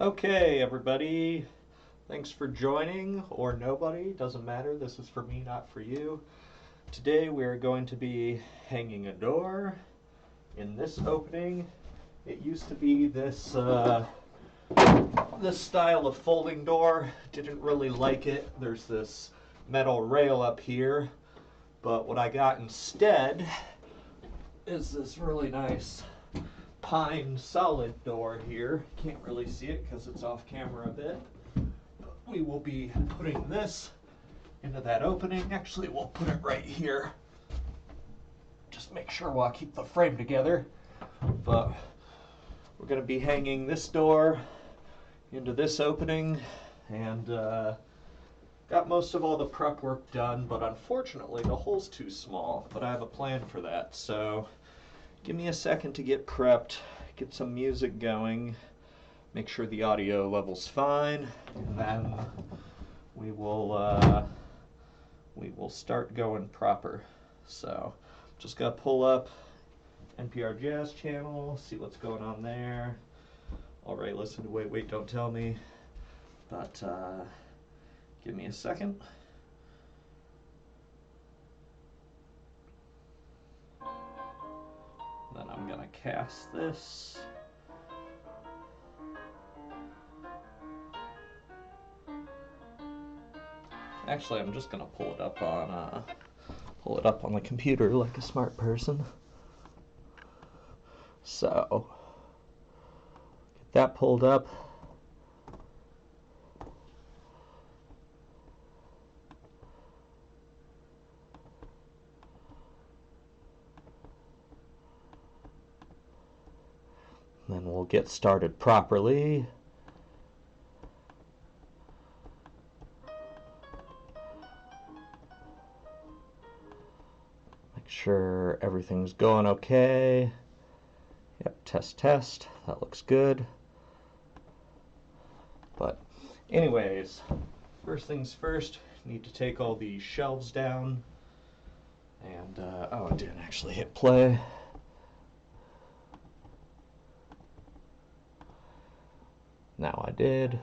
Okay, everybody. Thanks for joining, or nobody, doesn't matter. This is for me, not for you. Today we are going to be hanging a door in this opening. It used to be this style of folding door. Didn't really like it. There's this metal rail up here, but what I got instead is this really nice pine solid door here. Can't really see it because it's off camera a bit. We will be putting this into that opening. Actually, we'll put it right here. Just make sure we'll keep the frame together. But we're going to be hanging this door into this opening, and got most of all the prep work done, but unfortunately the hole's too small. But I have a plan for that, so give me a second to get prepped, get some music going, make sure the audio level's fine, and then we will start going proper. So just gotta pull up NPR Jazz channel, see what's going on there. Already listened to Wait, Wait, Don't Tell Me, but give me a second. Then I'm gonna cast this. Actually, I'm just gonna pull it up on the computer like a smart person. So get that pulled up. Then we'll get started properly. Make sure everything's going okay. Yep, test, test. That looks good. But anyways, first things first, need to take all these shelves down. And, oh, I didn't actually hit play. Now I did.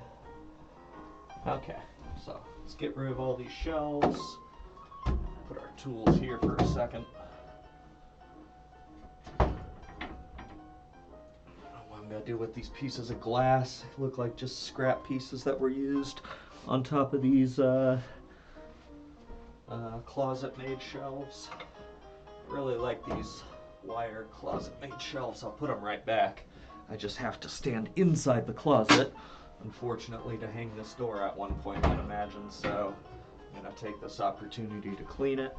Okay, so let's get rid of all these shelves. Put our tools here for a second. I don't know what I'm gonna do with these pieces of glass. They look like just scrap pieces that were used on top of these closet-made shelves. I really like these wire closet-made shelves. I'll put them right back. I just have to stand inside the closet, unfortunately, to hang this door at one point, I'd imagine. So I'm gonna take this opportunity to clean it,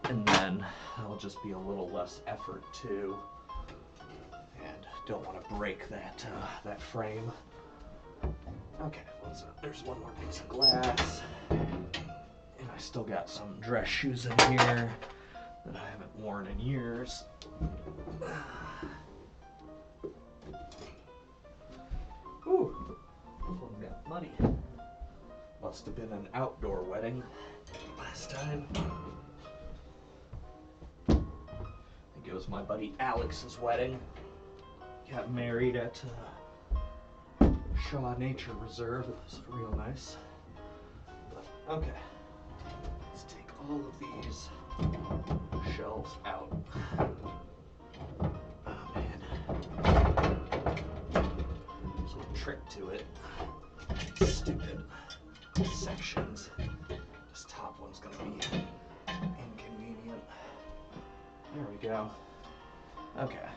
and then that'll just be a little less effort too. And don't want to break that frame. Okay, there's one more piece of glass, and I still got some dress shoes in here that I haven't worn in years. Ooh, this one got muddy. Must have been an outdoor wedding last time. I think it was my buddy Alex's wedding. Got married at Shaw Nature Reserve. It was real nice. But, okay, let's take all of these shelves out. Oh man, there's a trick to it. Stupid sections. This top one's gonna be inconvenient. There we go. Okay,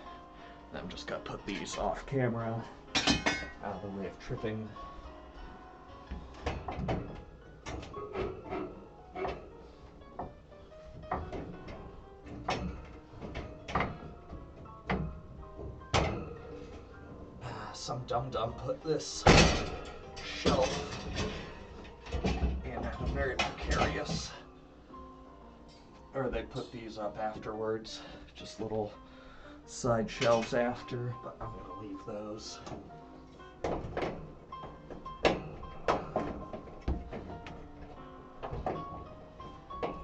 then I'm just gonna put these off camera, out of the way of tripping. Some dum-dum put this shelf in a very precarious, or they put these up afterwards, just little side shelves after, but I'm gonna leave those.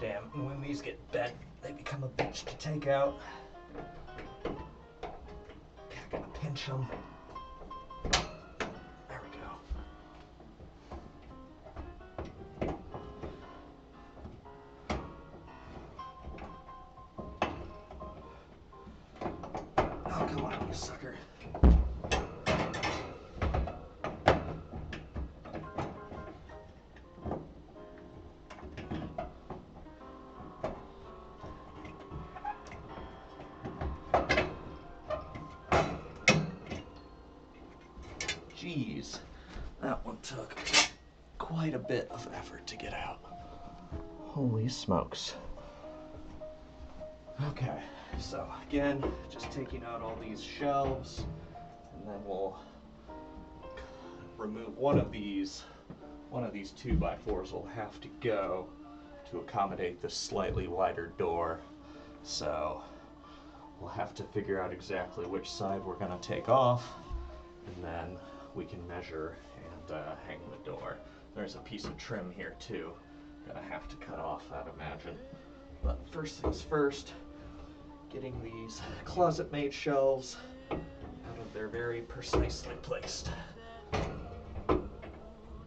Damn, when these get bent, they become a bitch to take out. Gotta pinch them. Come on, you sucker. Jeez, that one took quite a bit of effort to get out. Holy smokes. Okay, so again, just taking out all these shelves, and then we'll remove one of these 2x4s will have to go to accommodate this slightly wider door. So we'll have to figure out exactly which side we're going to take off, and then we can measure and hang the door. There's a piece of trim here too. Gonna have to cut off, I'd imagine. But first things first, getting these closet-made shelves out of their very precisely placed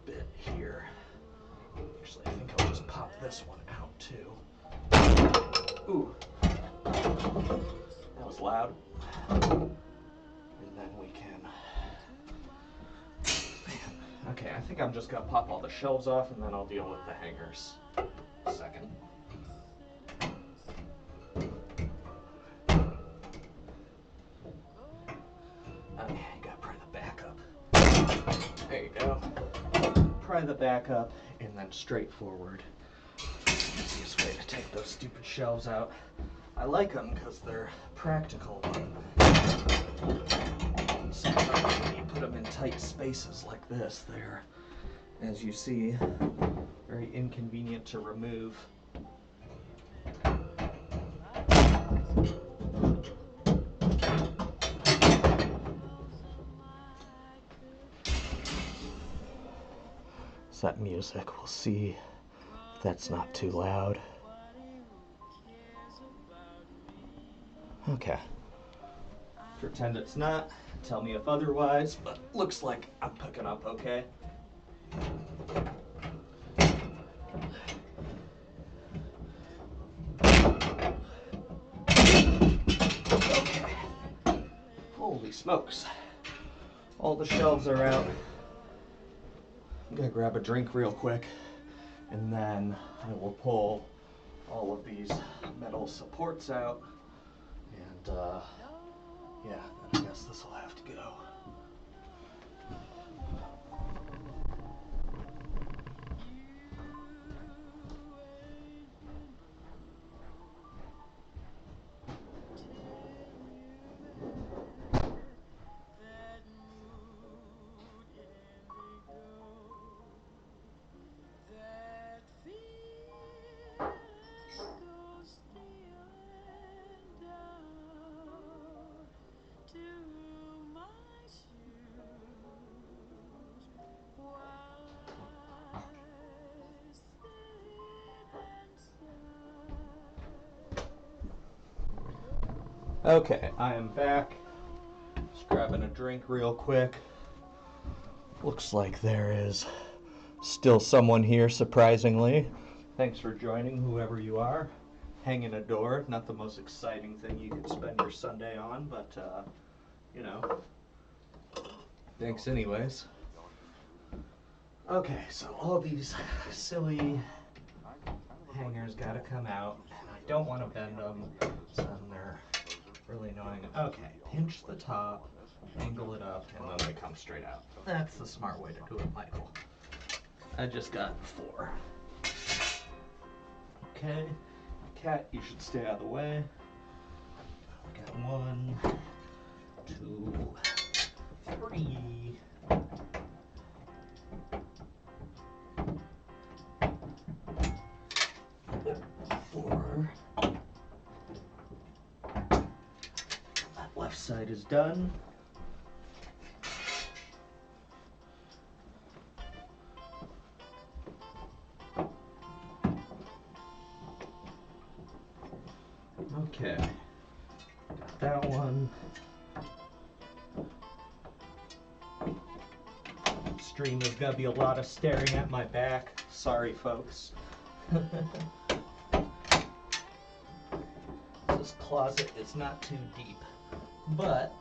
bit here. Actually, I think I'll just pop this one out too. Ooh, that was loud. And then we can, man, okay, I think I'm just gonna pop all the shelves off and then I'll deal with the hangers. Second. Okay, gotta pry the back up. There you go. Pry the back up and then straight forward. Easiest way to take those stupid shelves out. I like them because they're practical. Sometimes when you put them in tight spaces like this, they're, as you see, very inconvenient to remove. It's that music. We'll see if that's not too loud. Okay. Pretend it's not. Tell me if otherwise, but looks like I'm picking up okay. Okay. Holy smokes. All the shelves are out. I'm gonna grab a drink real quick, and then I will pull all of these metal supports out, and yeah, then I guess this will have to go. Okay, I am back. Just grabbing a drink real quick. Looks like there is still someone here, surprisingly. Thanks for joining, whoever you are. Hanging a door, not the most exciting thing you could spend your Sunday on, but, you know, thanks anyways. Okay, so all these silly hangers gotta come out, and I don't want to bend them, so then they're really annoying. Okay, pinch the top, angle it up, and then they come straight out. That's the smart way to do it, Michael. I just got 4. Okay, cat, you should stay out of the way. Got 1, 2, 3. 4. That left side is done. Okay, got that one. Stream is gonna be a lot of staring at my back. Sorry, folks. This closet is not too deep. but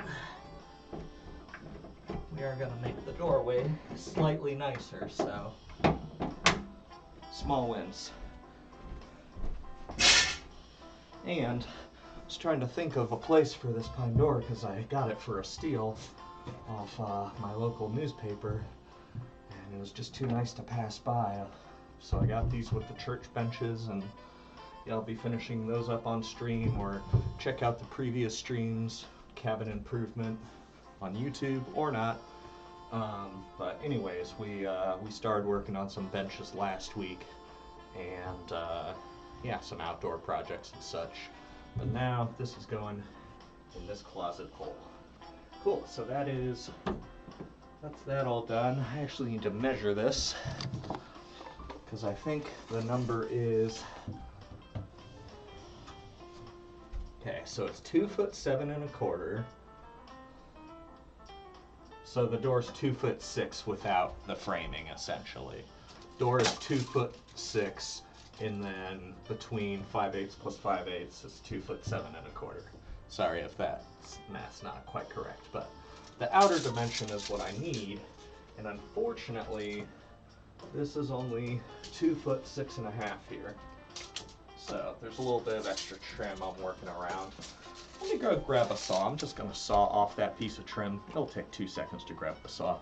we are gonna make the doorway slightly nicer, so small wins. And I was trying to think of a place for this pine door because I got it for a steal off my local newspaper, and it was just too nice to pass by. So I got these with the church benches, and yeah, I'll be finishing those up on stream, or check out the previous streams, cabin improvement on YouTube or not. But anyways, we started working on some benches last week, and yeah, some outdoor projects and such. But now this is going in this closet hole. Cool, so that's that all done. I actually need to measure this because I think the number is, okay, so it's 2'7" and a quarter. So the door's 2'6" without the framing, essentially. Door is 2'6", and then between 5/8 plus 5/8 is 2'7" and a quarter. Sorry if that math's not quite correct, but the outer dimension is what I need, and unfortunately, this is only 2'6" and a half here. So there's a little bit of extra trim I'm working around. Let me go grab a saw. I'm just gonna saw off that piece of trim. It'll take 2 seconds to grab the saw.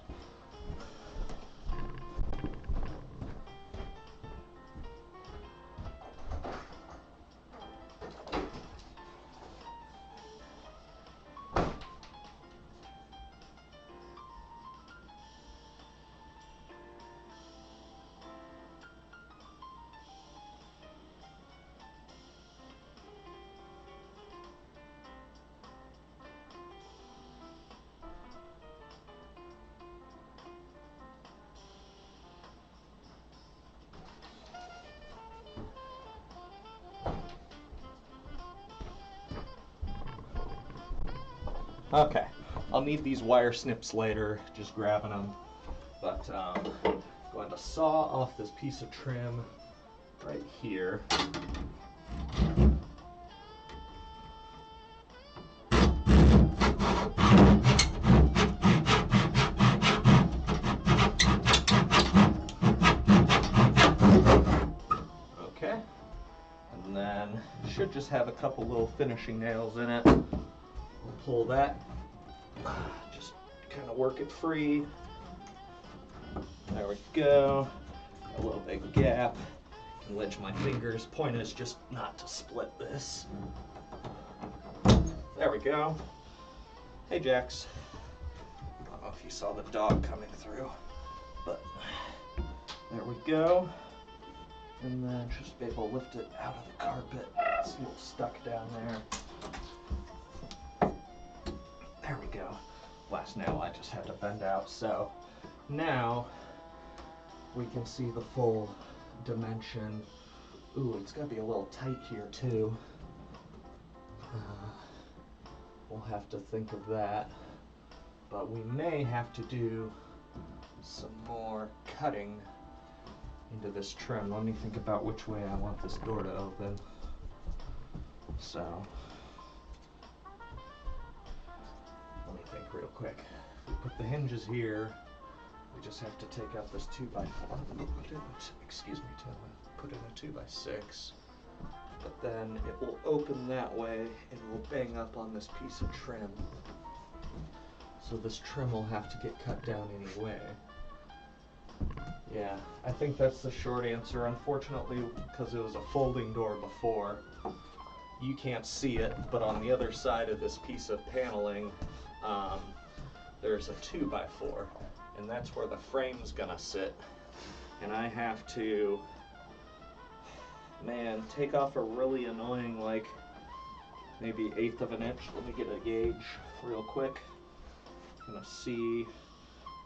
Okay, I'll need these wire snips later, just grabbing them. But going to saw off this piece of trim right here. Okay, and then should just have a couple little finishing nails in it. We'll pull that, just kind of work it free. There we go. A little big gap. Can ledge my fingers. Point is just not to split this. There we go. Hey, Jax. I don't know if you saw the dog coming through, but there we go. And then just be able to lift it out of the carpet. It's a little stuck down there. There we go. Last nail I just had to bend out. So now we can see the full dimension. Ooh, it's got to be a little tight here too. We'll have to think of that. But we may have to do some more cutting into this trim. Let me think about which way I want this door to open. So let me think real quick. If we put the hinges here, we just have to take out this 2x4. Excuse me, put in a 2x6. But then it will open that way and will bang up on this piece of trim. So this trim will have to get cut down anyway. Yeah, I think that's the short answer. Unfortunately, because it was a folding door before, you can't see it, but on the other side of this piece of paneling, there's a 2x4, and that's where the frame's gonna sit. And I have to, man, take off a really annoying, like, maybe 1/8 of an inch. Let me get a gauge real quick. I'm gonna see,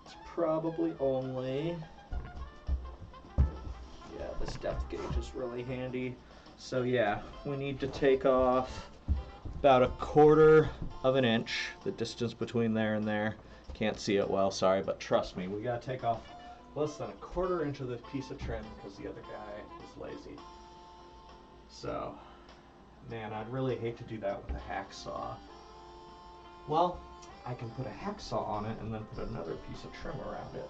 it's probably only, yeah, this depth gauge is really handy. So yeah, we need to take off about 1/4 of an inch, the distance between there and there. Can't see it well, sorry, but trust me, we gotta take off less than 1/4 inch of this piece of trim because the other guy is lazy. So, man, I'd really hate to do that with a hacksaw. Well, I can put a hacksaw on it and then put another piece of trim around it.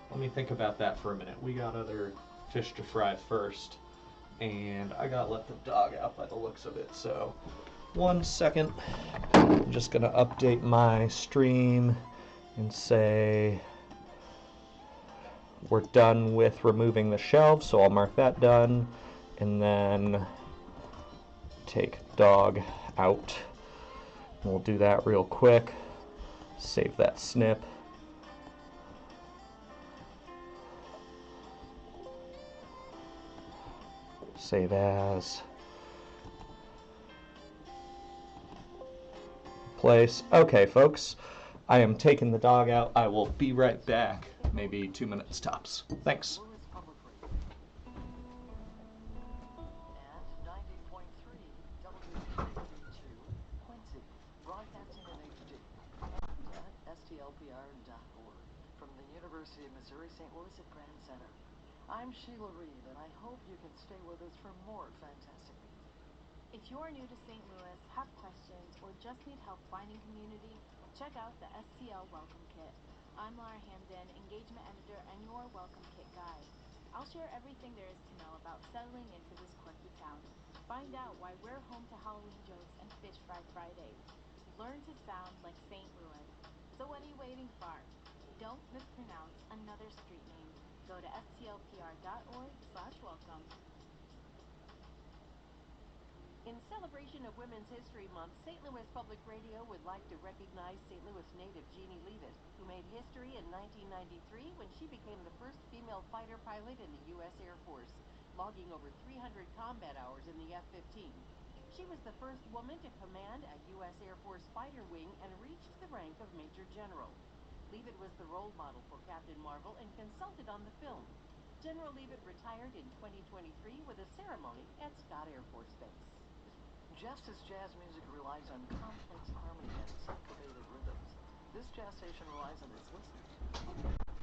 Let me think about that for a minute. We got other fish to fry first, and I gotta let the dog out by the looks of it, so 1 second. I'm just gonna update my stream and say we're done with removing the shelves, so I'll mark that done, and then take dog out. We'll do that real quick. Save that snip. Save as. Place. Okay, folks. I am taking the dog out. I will be right back. Maybe 2 minutes tops. Thanks. STLPR.org from the University of Missouri St. Louis at Grand Center. I'm Sheila Reed, and I hope you can stay with us for more fantastic music. If you're new to St. Louis, have questions, or just need help finding community, check out the STL Welcome Kit. I'm Laura Hamden, engagement editor and your Welcome Kit guide. I'll share everything there is to know about settling into this quirky town. Find out why we're home to Halloween jokes and Fish Fry Fridays. Learn to sound like St. Louis. So what are you waiting for? Don't mispronounce another street name. Go to stlpr.org/welcome. In celebration of Women's History Month, St. Louis Public Radio would like to recognize St. Louis native Jeannie Leavitt, who made history in 1993 when she became the first female fighter pilot in the U.S. Air Force, logging over 300 combat hours in the F-15. She was the first woman to command a U.S. Air Force fighter wing and reached the rank of Major General. Leavitt was the role model for Captain Marvel and consulted on the film. General Leavitt retired in 2023 with a ceremony at Scott Air Force Base. Just as jazz music relies on complex harmony and syncopated rhythms, this jazz station relies on its listeners.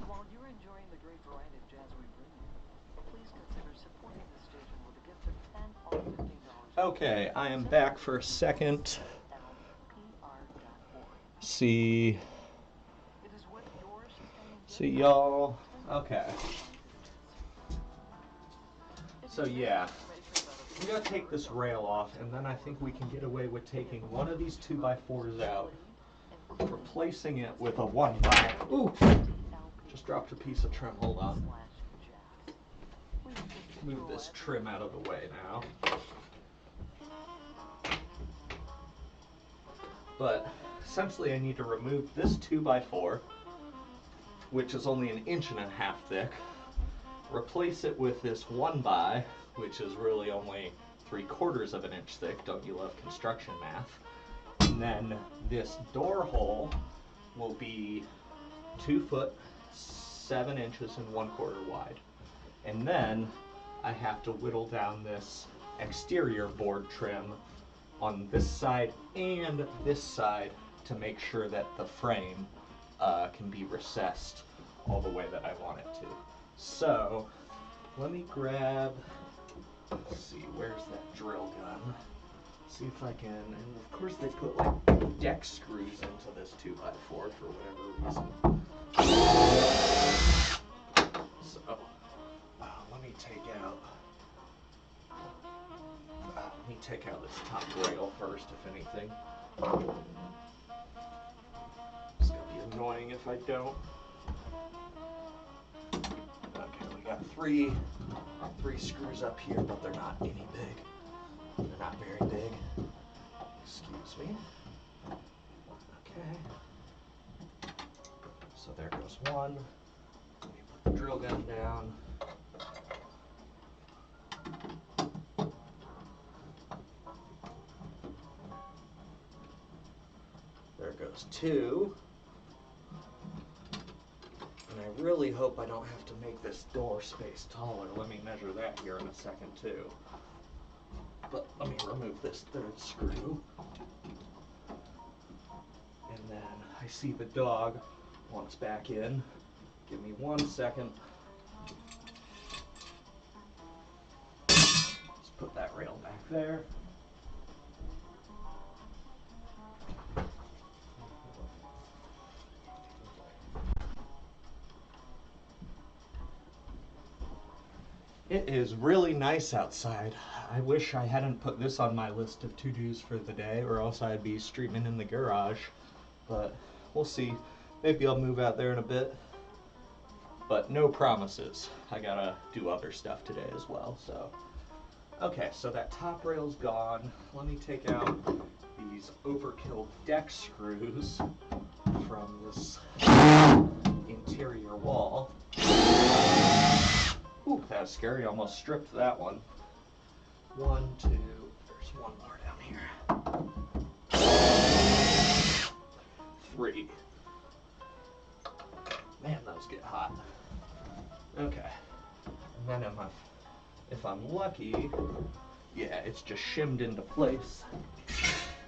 While you're enjoying the great variety of jazz we bring you, please consider supporting this station with a gift of $10 or $15. Okay, I am back for a second. See y'all. Okay. So yeah, I'm gonna take this rail off, and then I think we can get away with taking one of these 2x4s out, replacing it with a 1x. Ooh! Just dropped a piece of trim. Hold on. Move this trim out of the way now. But essentially, I need to remove this 2x4, which is only 1.5 inches thick. Replace it with this 1x, which is really only 3/4 of an inch thick. Don't you love construction math? And then this door hole will be 2 foot 7 inches and 1/4 wide. And then I have to whittle down this exterior board trim on this side and this side to make sure that the frame can be recessed all the way that I want it to. So let me grab, let's see, where's that drill gun? See if I can, and of course they put like deck screws into this 2x4 for whatever reason. So, let me take out this top rail first, if anything. It's gonna be annoying if I don't. Okay, we got three screws up here, but they're not any big. They're not very big. Excuse me. Okay. So there goes one. Let me put the drill gun down. There goes two. And I really hope I don't have to make this door space taller. Let me measure that here in a second too. But let me remove this third screw. And then I see the dog wants back in. Give me 1 second. Let's put that rail back there. It is really nice outside. I wish I hadn't put this on my list of to-dos for the day, or else I'd be streaming in the garage. But we'll see. Maybe I'll move out there in a bit. But no promises. I gotta do other stuff today as well, so. Okay, so that top rail's gone. Let me take out these overkill deck screws from this interior wall. Ooh, that was scary. Almost stripped that one. 1, 2, there's one more down here. 3. Man, those get hot. Okay. And then if I'm lucky, yeah, it's just shimmed into place.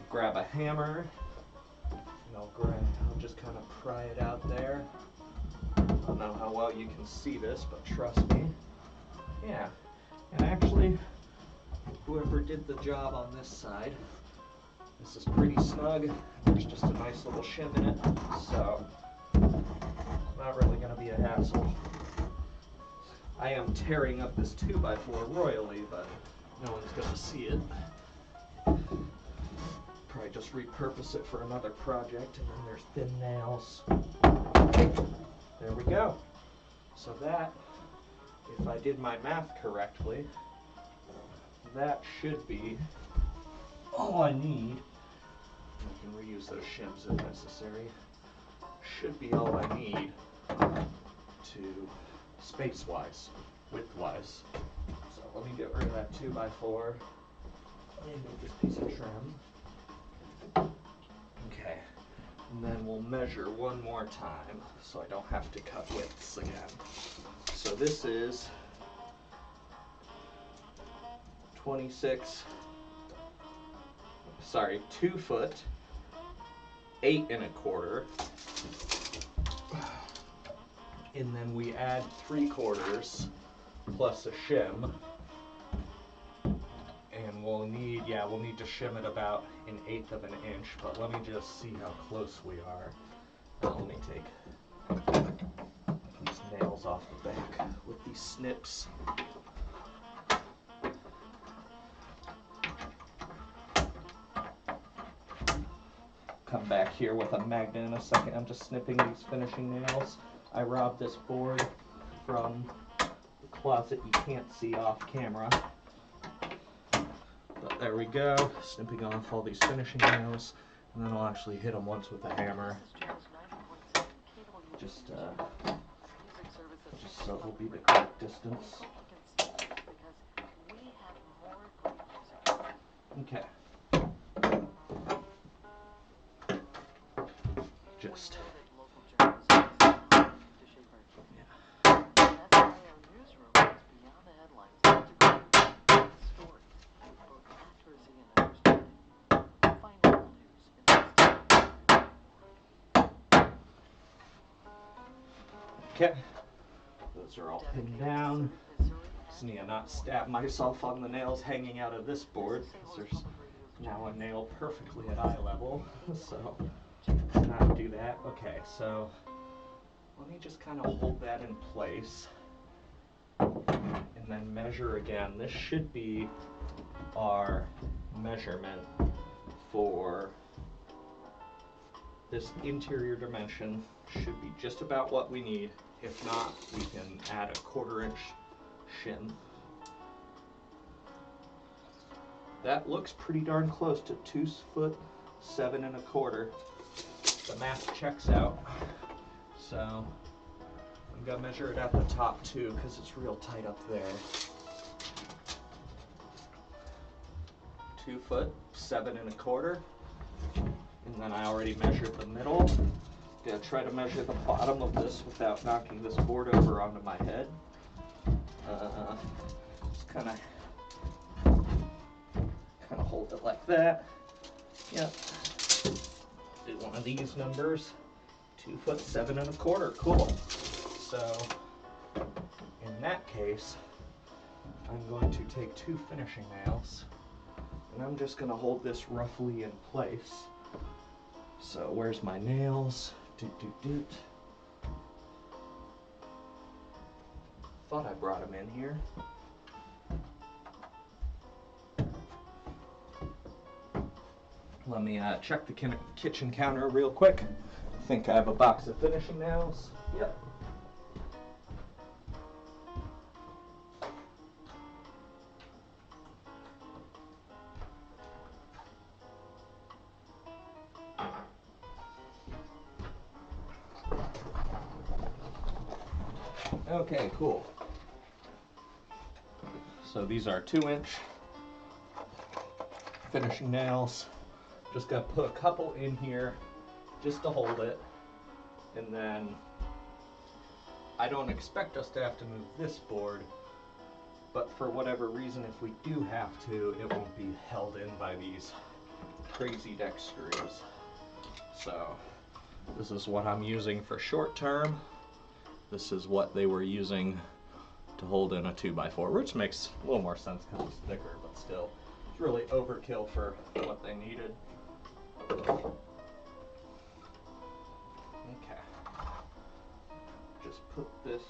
Grab a hammer, and I'll just kind of pry it out there. I don't know how well you can see this, but trust me. Yeah, and actually, whoever did the job on this side, this is pretty snug. There's just a nice little shim in it, so not really going to be a hassle. I am tearing up this 2x4 royally, but no one's going to see it. Probably just repurpose it for another project, and then there's thin nails. There we go. So that, if I did my math correctly, that should be all I need. I can reuse those shims if necessary. Should be all I need to space-wise, width-wise. So let me get rid of that 2x4 and move this piece of trim. Okay, and then we'll measure one more time so I don't have to cut widths again. So this is 2 foot, 8 1/4. And then we add 3/4 plus a shim. And we'll need to shim it about 1/8 of an inch, but let me just see how close we are. Let me take these nails off the back with these snips. Come back here with a magnet in a second. I'm just snipping these finishing nails. I robbed this board from the closet you can't see off camera. But there we go, snipping off all these finishing nails, and then I'll actually hit them once with a hammer. Just so it'll be the correct distance. Okay. Just. Okay, those are all pinned down. Just need to not stab myself on the nails hanging out of this board, because there's now a nail perfectly at eye level, so not do that. Okay, so let me just kind of hold that in place and then measure again. This should be our measurement for this interior dimension. Should be just about what we need. If not, we can add a 1/4 inch shim. That looks pretty darn close to 2 foot 7 1/4. The math checks out. So I'm gonna measure it at the top too, because it's real tight up there. 2 foot 7 1/4. And then I already measured the middle. Gonna try to measure the bottom of this without knocking this board over onto my head. Just kind of hold it like that. Yep. Do one of these numbers. 2 foot 7 1/4. Cool. So in that case, I'm going to take 2 finishing nails, and I'm just gonna hold this roughly in place. So where's my nails? Thought I brought them in here. Let me check the kitchen counter real quick. I think I have a box of finishing nails. Yep. Okay, cool. So these are 2-inch finishing nails. Just gotta put a couple in here just to hold it. And then I don't expect us to have to move this board, but for whatever reason, if we do have to, it won't be held in by these crazy deck screws. So this is what I'm using for short term. This is what they were using to hold in a 2x4, which makes a little more sense because it's thicker, but still, it's really overkill for what they needed. Okay. Just put this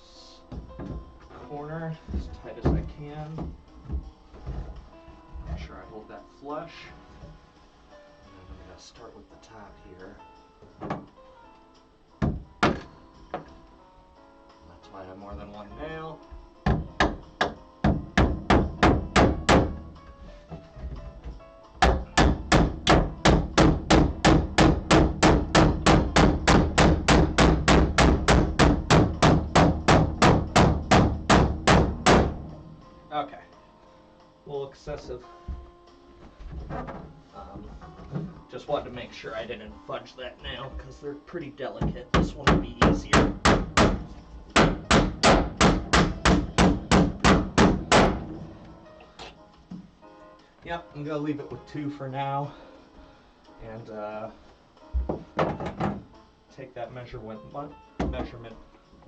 corner as tight as I can. Make sure I hold that flush. And then I'm going to start with the top here. That's why I have more than one nail. Okay, a little excessive. Just wanted to make sure I didn't fudge that nail because they're pretty delicate. This one will be easier. Yep, I'm gonna leave it with 2 for now, and take that measurement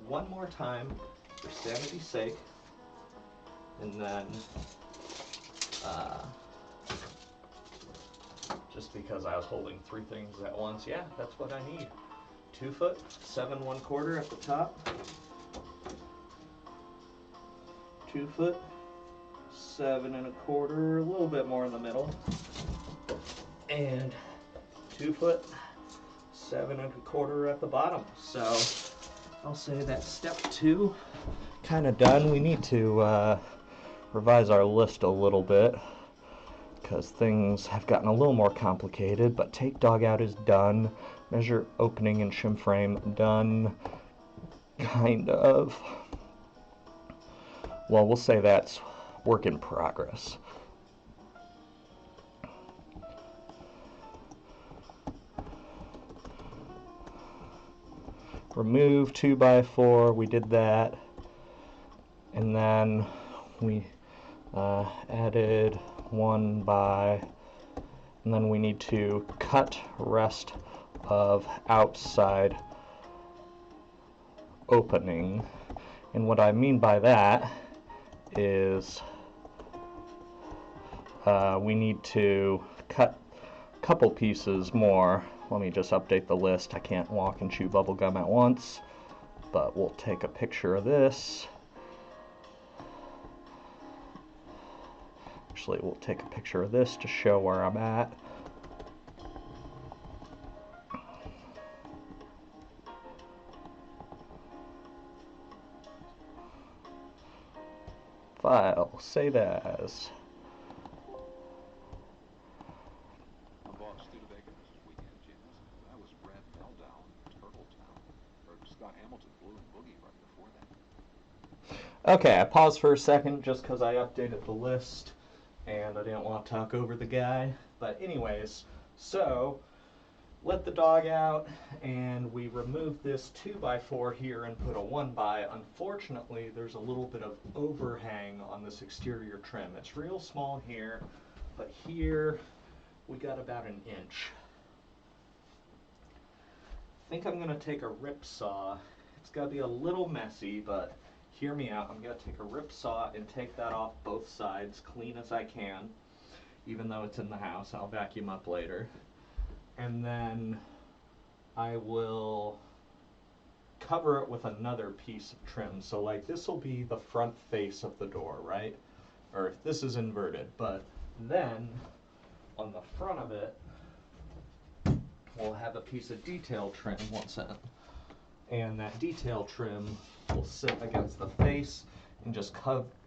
one more time for sanity's sake. And then, just because I was holding 3 things at once, yeah, that's what I need. 2 foot, 7 1/4 at the top. 2 foot, 7 1/4, a little bit more in the middle. And 2 foot, 7 1/4 at the bottom. So I'll say that's step 2 kind of done. We need to revise our list a little bit because things have gotten a little more complicated, but take dog out is done. Measure opening and shim frame done, kind of. Well, we'll say that's work in progress. Remove 2x4, we did that. And then we added 1 by, and then we need to cut rest of outside opening. And what I mean by that is we need to cut a couple pieces more. Let me just update the list. I can't walk and chew bubble gum at once, but we'll take a picture of this. Actually, we'll take a picture of this to show where I'm at. File, save as. My boss Studebaker this weekend, Janice. That was Brad Meldau in Turtletown. Or Scott Hamilton, Blue and Boogie right before that. Okay, I paused for a second just because I updated the list and I didn't want to talk over the guy. But anyways, so let the dog out and we removed this 2x4 here and put a 1x. Unfortunately, there's a little bit of overhang on this exterior trim. It's real small here, but here we got about 1 inch. I think I'm gonna take a rip saw. It's gotta be a little messy, but hear me out. I'm gonna take a rip saw and take that off both sides, clean as I can. Even though it's in the house, I'll vacuum up later. And then I will cover it with another piece of trim. So like this will be the front face of the door, right? Or if this is inverted, but then on the front of it, we'll have a piece of detail trim once in. And that detail trim will sit against the face and just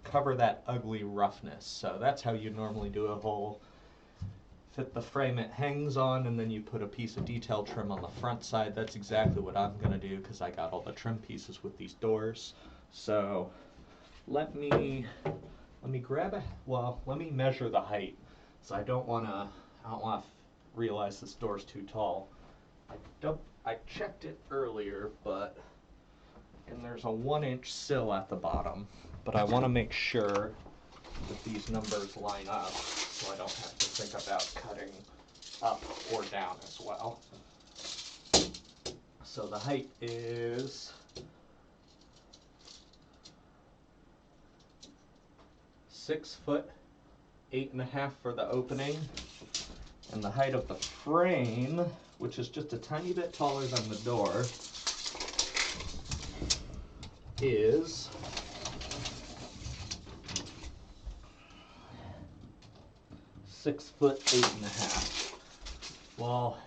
cover that ugly roughness. So that's how you normally do a whole fit the frame it hangs on, and then you put a piece of detail trim on the front side. That's exactly what I'm gonna do because I got all the trim pieces with these doors. So let me measure the height. So I don't wanna realize this door's too tall. I checked it earlier, and there's a 1-inch sill at the bottom, but I want to make sure that these numbers line up so I don't have to think about cutting up or down as well. So the height is 6 foot 8.5 for the opening, and the height of the frame, which is just a tiny bit taller than the door, is 6 foot 8.5. Well,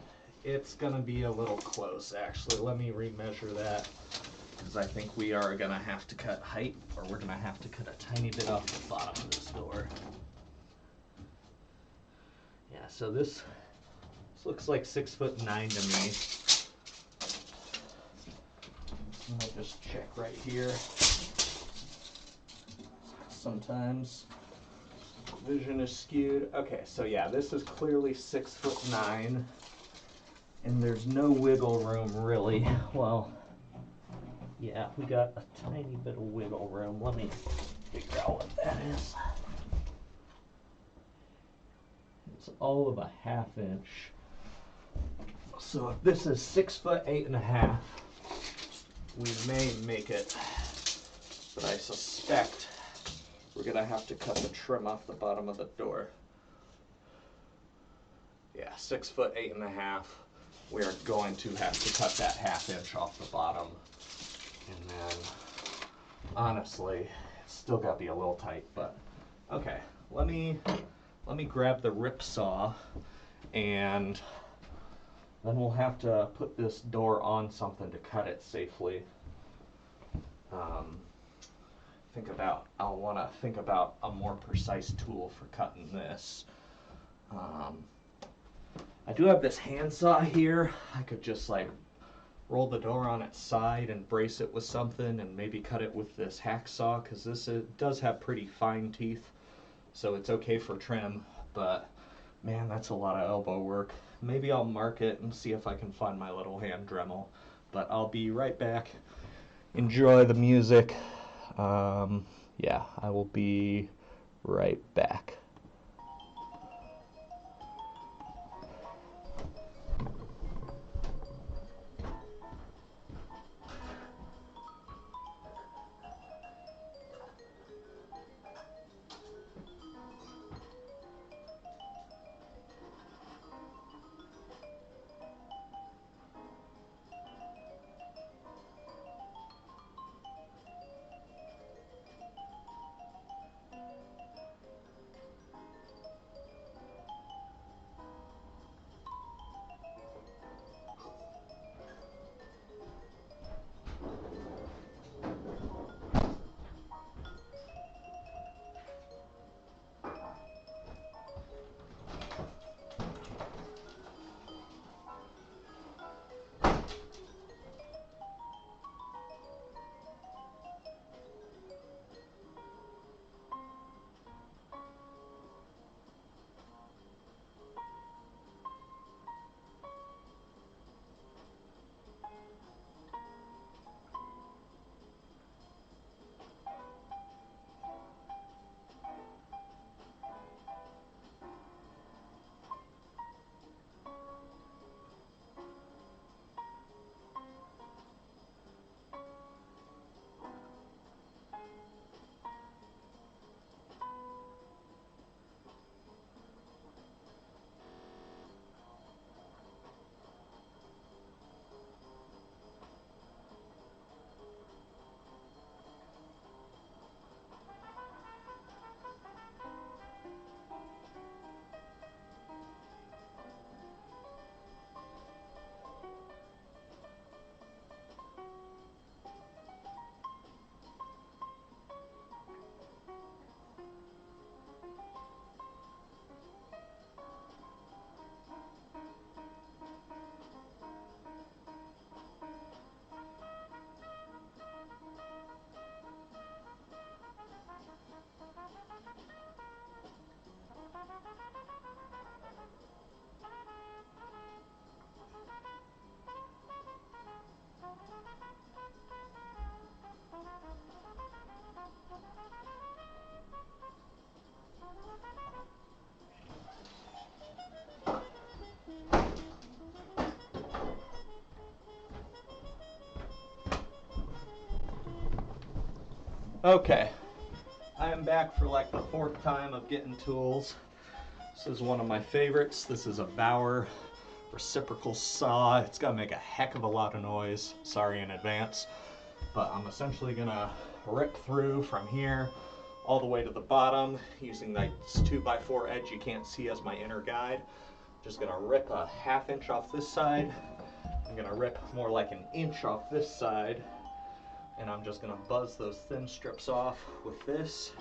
it's gonna be a little close actually. Let me remeasure that because I think we are gonna have to cut height, or we're gonna have to cut a tiny bit off the bottom of this door. Yeah, so this looks like 6 foot 9 to me. Let me just check right here. Sometimes vision is skewed. Okay, so yeah, this is clearly 6 foot 9, and there's no wiggle room really. Well, yeah, we got a tiny bit of wiggle room. Let me figure out what that is. It's all of a 1/2 inch. So if this is 6 foot 8.5, we may make it, but I suspect we're gonna have to cut the trim off the bottom of the door. Yeah, 6 foot 8.5. We're going to have to cut that 1/2 inch off the bottom, and then honestly, it's still got to be a little tight. But okay, let me grab the rip saw, and then we'll have to put this door on something to cut it safely. I'll want to think about a more precise tool for cutting this. I do have this handsaw here. I could just like roll the door on its side and brace it with something and maybe cut it with this hacksaw, because it does have pretty fine teeth, so it's okay for trim, but man, that's a lot of elbow work. Maybe I'll mark it and see if I can find my little hand Dremel, but I'll be right back. Enjoy the music. Yeah, I will be right back. Okay, I am back for like the 4th time of getting tools. This is one of my favorites. This is a Bauer reciprocal saw. It's gonna make a heck of a lot of noise. Sorry in advance. But I'm essentially gonna rip through from here all the way to the bottom using this 2x4 edge you can't see as my inner guide. Just gonna rip a 1/2 inch off this side. I'm gonna rip more like 1 inch off this side. And I'm just gonna buzz those thin strips off with this.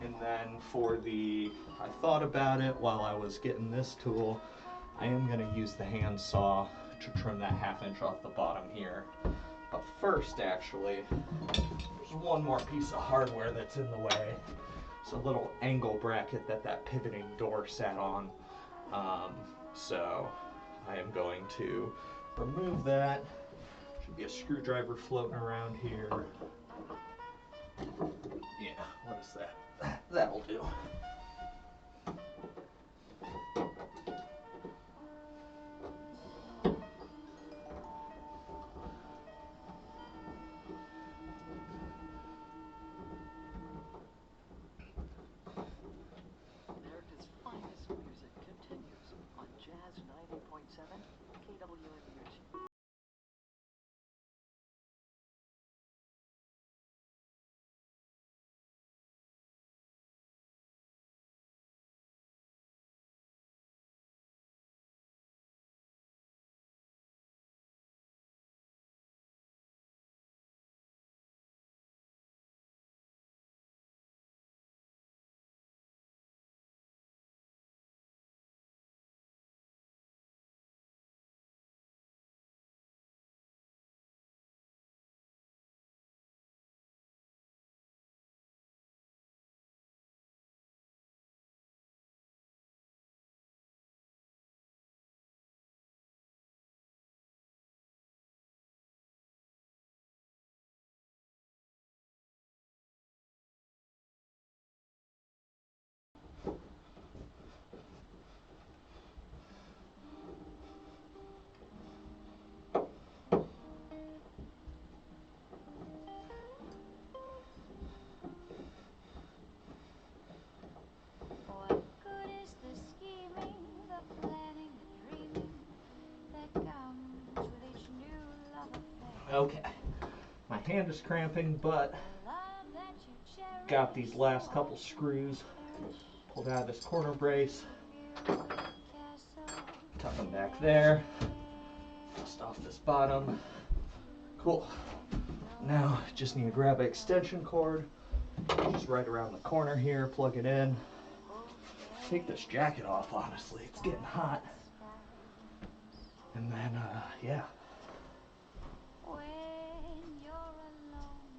And then I thought about it while I was getting this tool, I am gonna use the hand saw to trim that 1/2 inch off the bottom here. But first, actually, there's one more piece of hardware that's in the way. It's a little angle bracket that pivoting door sat on. So I am going to remove that. Should be a screwdriver floating around here. Yeah, what is that? That'll do. America's finest music continues on Jazz 90.7 KWMU. What good is the scheming, the planning, the dreaming that comes with each new love affair? Okay, my hand is cramping, but Love that you cherish, got these last couple screws pulled out of this corner brace. Tuck them back there. Just off this bottom. Cool. Now, just need to grab an extension cord. Just right around the corner here, plug it in. Take this jacket off, honestly. It's getting hot. And then, yeah. When you're alone,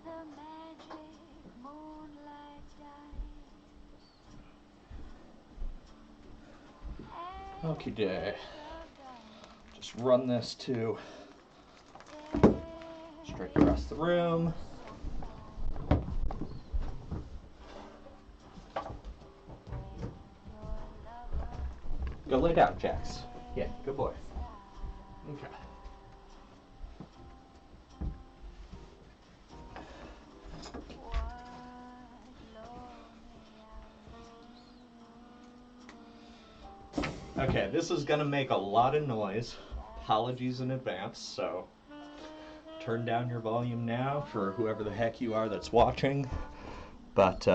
the magic moonlight dies. Okie day. Just run this to straight across the room. Go lay down, Jax. Yeah, good boy. Okay. Okay, this is gonna make a lot of noise. Apologies in advance, so turn down your volume now for whoever the heck you are that's watching. But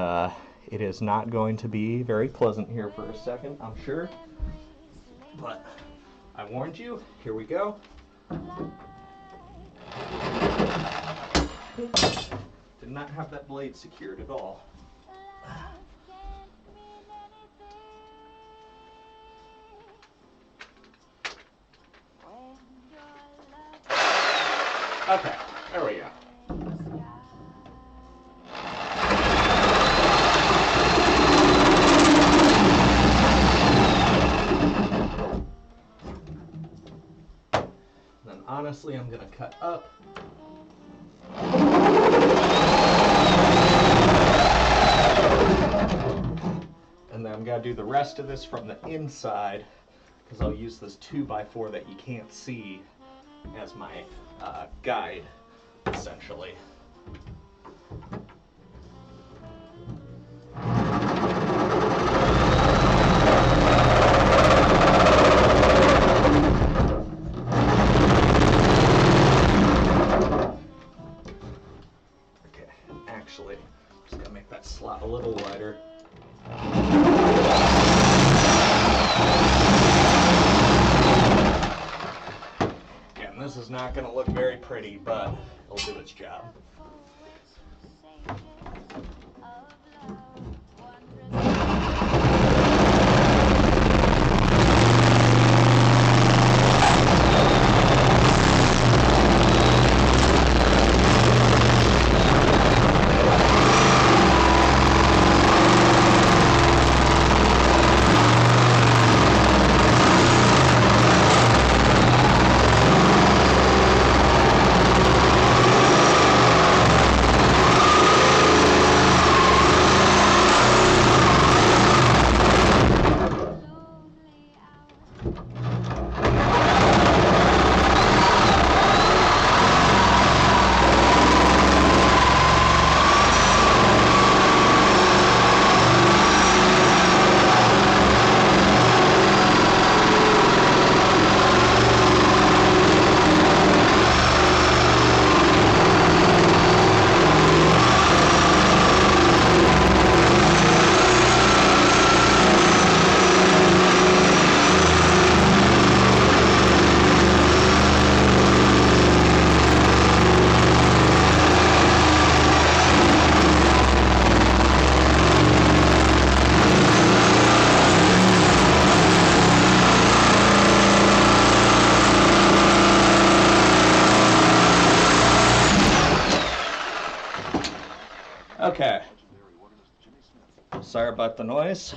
it is not going to be very pleasant here for a second, I'm sure. But I warned you, here we go. Did not have that blade secured at all. Okay, there we go. Then honestly, I'm gonna cut up. And then I'm gonna do the rest of this from the inside, because I'll use this 2x4 that you can't see as my guide. essentially. Okay, actually, just gotta make that slot a little wider. Again, this is not gonna look very pretty, but it'll do its job. Okay. Sorry about the noise.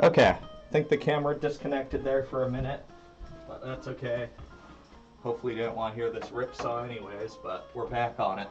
Okay, I think the camera disconnected there for a minute, but that's okay. Hopefully you didn't want to hear this rip saw anyways, but we're back on it.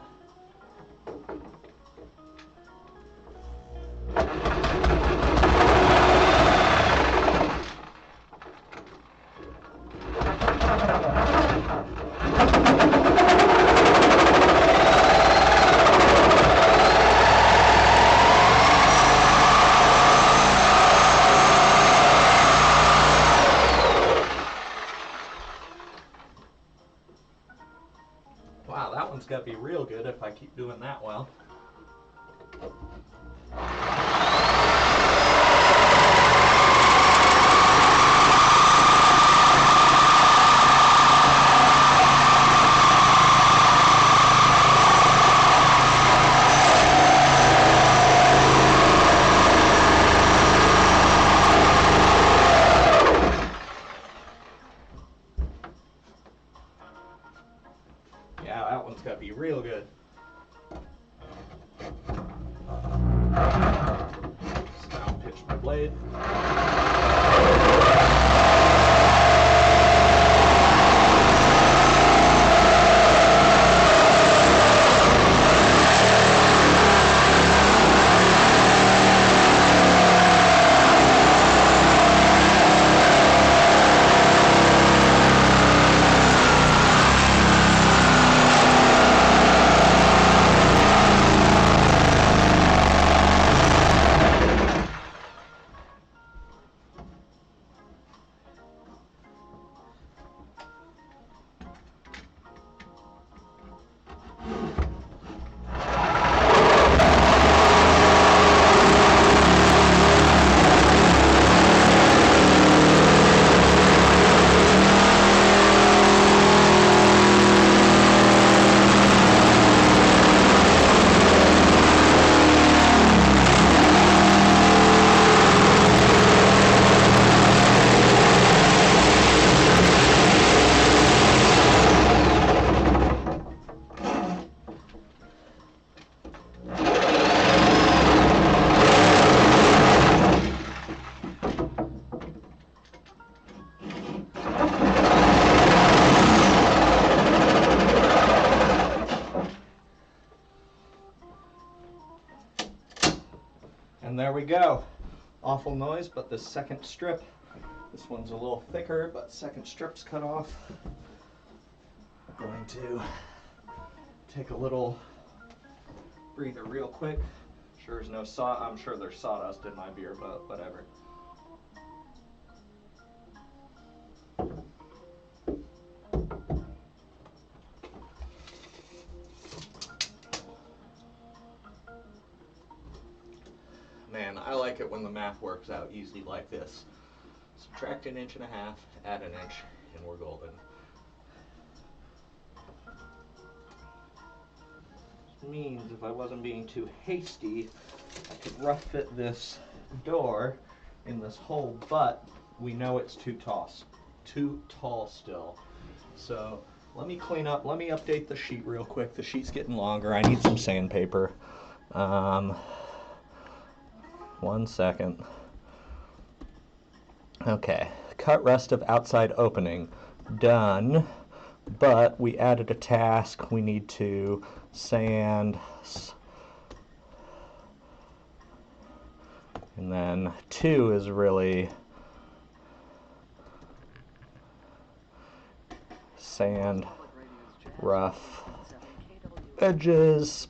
that well. Yeah, that one's gotta be real good. Just down pitch my blade. And there we go. Awful noise, but the second strip, this one's a little thicker, but second strip's cut off. I'm going to take a little breather real quick. Sure there's no I'm sure there's sawdust in my beer, but whatever. Man, I like it when the math works out easy like this. Subtract 1.5 inches, add 1 inch, and we're golden. Which means if I wasn't being too hasty, I could rough fit this door in this hole, but we know it's too tall still. So let me clean up, let me update the sheet real quick. The sheet's getting longer. I need some sandpaper. 1 second. Okay, cut rest of outside opening. Done, but we added a task. We need to sand, and then 2 is really sand, rough edges,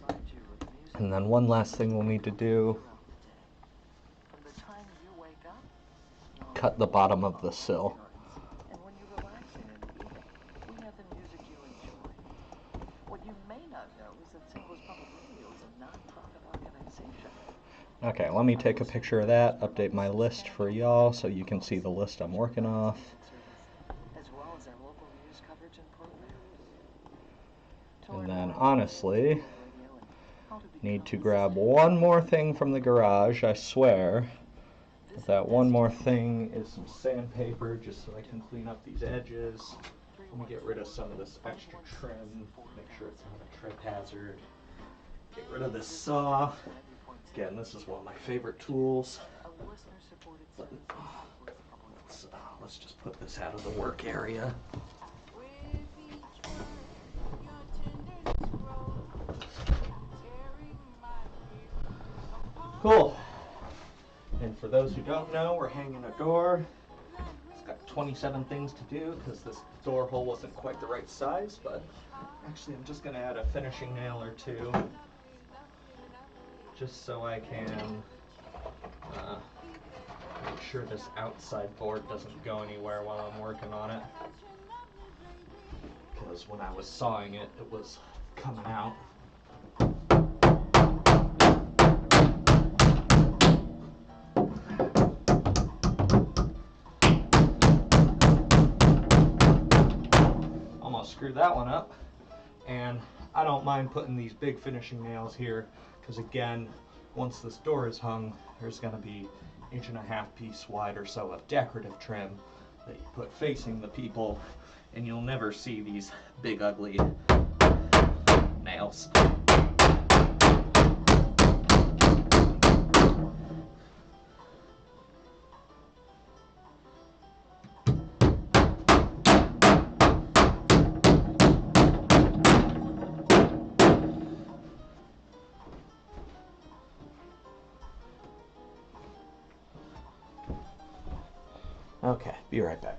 and then one last thing we'll need to do, cut the bottom of the sill. And when you relax and eat, we have the music you enjoy. What you may not know is that St. Louis Public Radio is a non-profit organization. Okay, let me take a picture of that, update my list for y'all so you can see the list I'm working off. As well as our local news coverage and programs. And then honestly, need to grab one more thing from the garage, I swear. But that one more thing is some sandpaper just so I can clean up these edges. Let me get rid of some of this extra trim, make sure it's not a trip hazard. Get rid of this saw. Again, this is one of my favorite tools. But, let's just put this out of the work area. Cool. And for those who don't know, we're hanging a door. It's got 27 things to do because this door hole wasn't quite the right size, but actually I'm just going to add a finishing nail or two just so I can make sure this outside board doesn't go anywhere while I'm working on it. Because when I was sawing it, it was coming out. screw that one up. And I don't mind putting these big finishing nails here, because again, once this door is hung, there's going to be 1.5 piece wide or so of decorative trim that you put facing the people, and you'll never see these big ugly nails. Okay, be right back.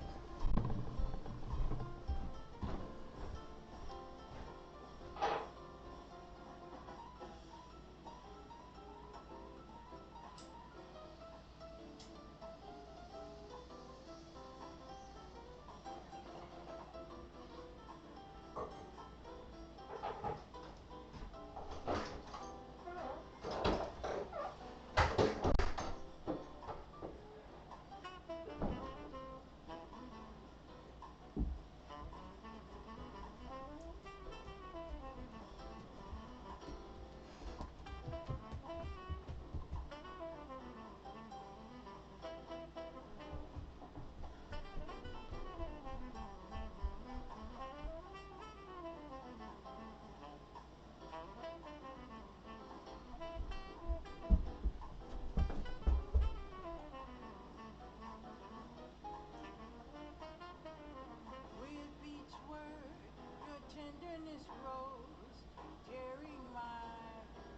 tenderness rose, tearing my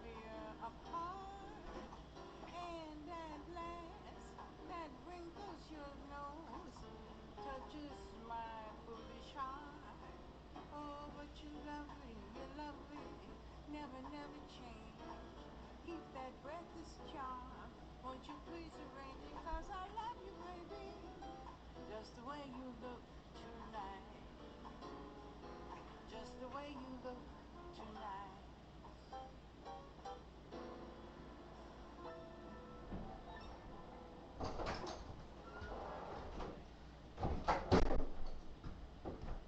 fear apart. And at last, that wrinkles your nose, touches my foolish heart. Oh, but you're lovely, never, never change. Keep that breathless charm, won't you please arrange it? 'Cause I love you, baby, just the way you look tonight. Just the way you look tonight.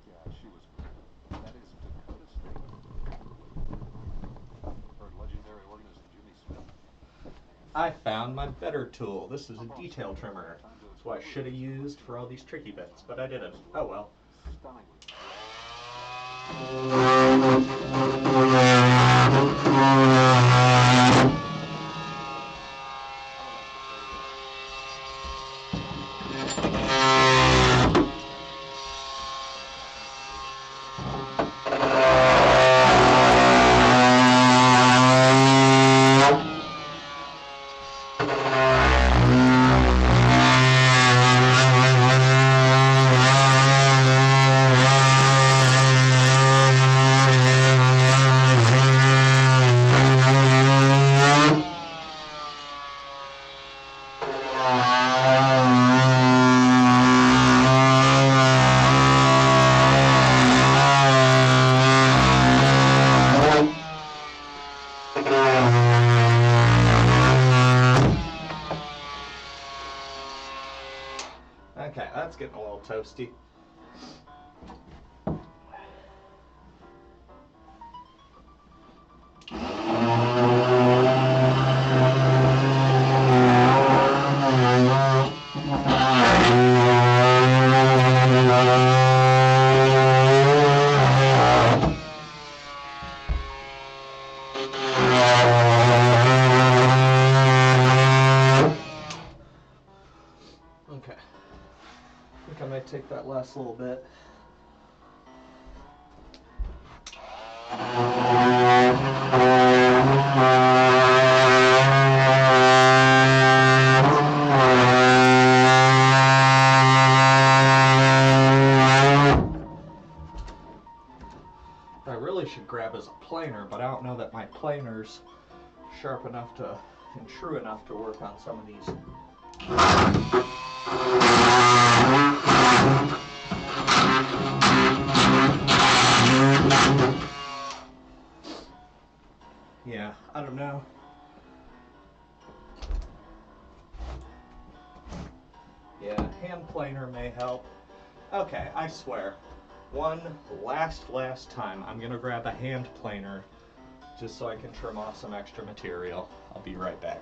Yeah, she was great. That is Dakota State. Her legendary organist Jimmy Smith. I found my better tool. This is a detail trimmer. That's what I should have used for all these tricky bits, but I didn't. Oh well. Stunningly. Okay, that's getting a little toasty. Okay. I think I might take that last little bit. I really should grab as a planer, but I don't know that my planer's sharp enough to and true enough to work on some of these. Yeah, I don't know. Yeah, hand planer may help. Okay, I swear. one last time, I'm gonna grab a hand planer just so I can trim off some extra material. I'll be right back.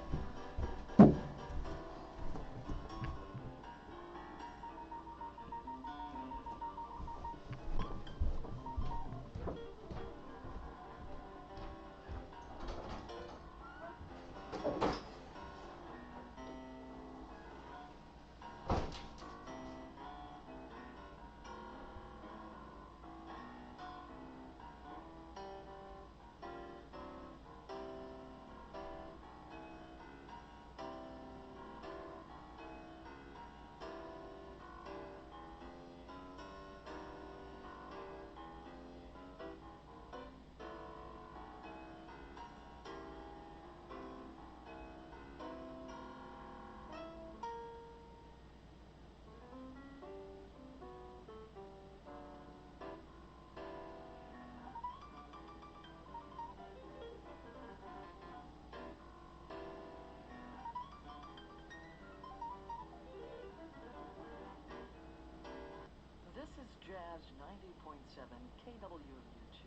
This is Jazz 90.7 KWMU2,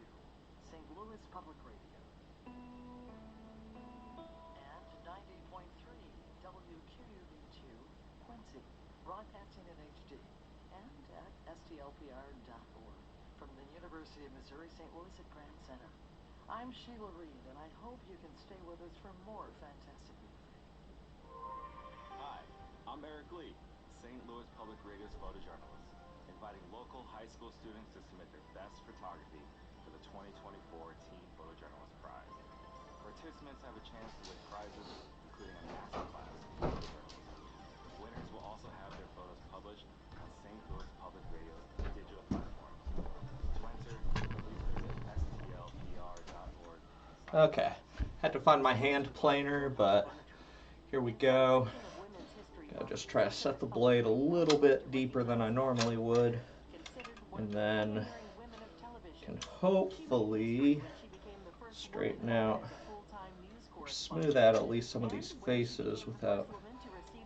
St. Louis Public Radio. And 90.3 WQUV2, Quincy, broadcasting in HD. And at stlpr.org from the University of Missouri St. Louis at Grand Center. I'm Sheila Reed, and I hope you can stay with us for more fantastic music. Hi, I'm Eric Lee, St. Louis Public Radio's photojournalist, inviting local high school students to submit their best photography for the 2024 Teen Photojournalist Prize. Participants have a chance to win prizes, including a masterclass in photojournalism. Winners will also have their photos published on St. Louis Public Radio's digital platforms. To enter, please visit stlpr.org. Okay, had to find my hand planer, but here we go. Gotta just try to set the blade a little bit deeper than I normally would, and then can hopefully straighten out or smooth out at least some of these faces without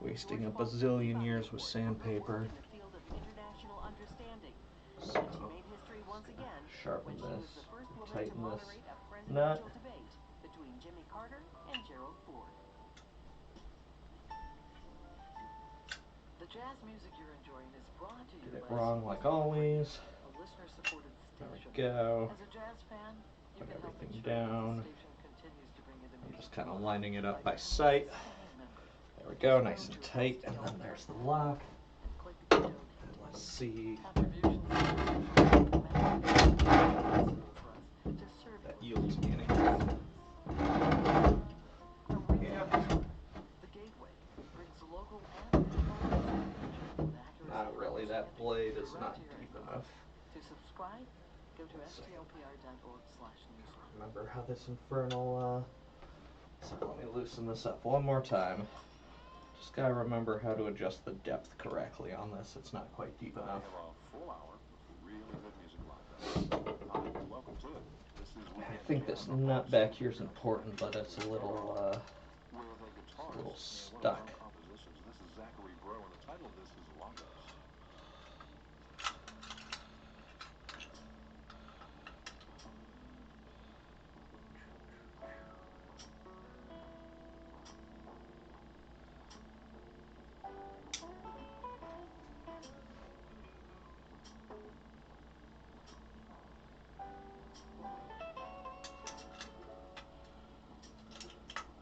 wasting a bazillion years with sandpaper. So, just gonna sharpen this, tighten this nut. Between Jimmy Carter and Gerald Ford. The jazz music you're enjoying is brought to you Get it by wrong like always. a listener-supported There we station. go. As a jazz fan, you Put can help everything ensure that down. the station continues to bring you the I'm music just kind of you love lining it up by by sight. becoming a paying member. There we go, nice and tight, and then there's the lock. And click donate. And let's see. Contributions to the station are possible for us to serve That you. yields me anything. From Radio the Gateway brings local and national news with accuracy Not and really, that understanding blade is right not to your deep inbox. enough. To subscribe, go to Let's see. stlpr.org/newsletter. Remember how this infernal, so let me loosen this up one more time. Just gotta remember how to adjust the depth correctly on this. It's not quite deep I enough. have a full hour of really good music lined up. Hi, welcome to it. This is I Weekend think Jam this on nut Vox back Radio here is important, but it's a little, where the it's a little guitarist, one of stuck. our own compositions. This is Zachary Breaux, and the title of this is Lagos.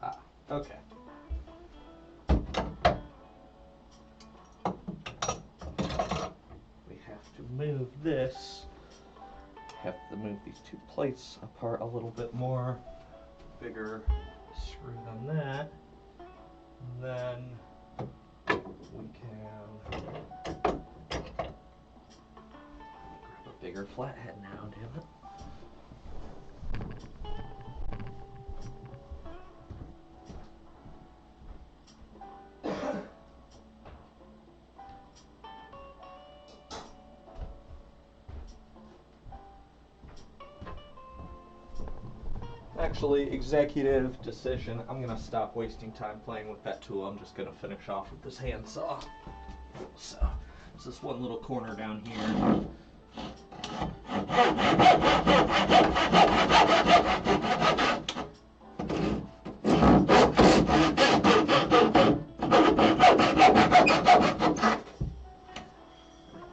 Ah, okay. We have to move this. Have to move these two plates apart a little bit more. Bigger screw than that. And then we can grab a bigger flathead now, damn it. Actually, executive decision. I'm gonna stop wasting time playing with that tool. I'm just gonna finish off with this handsaw. So, there's this one little corner down here.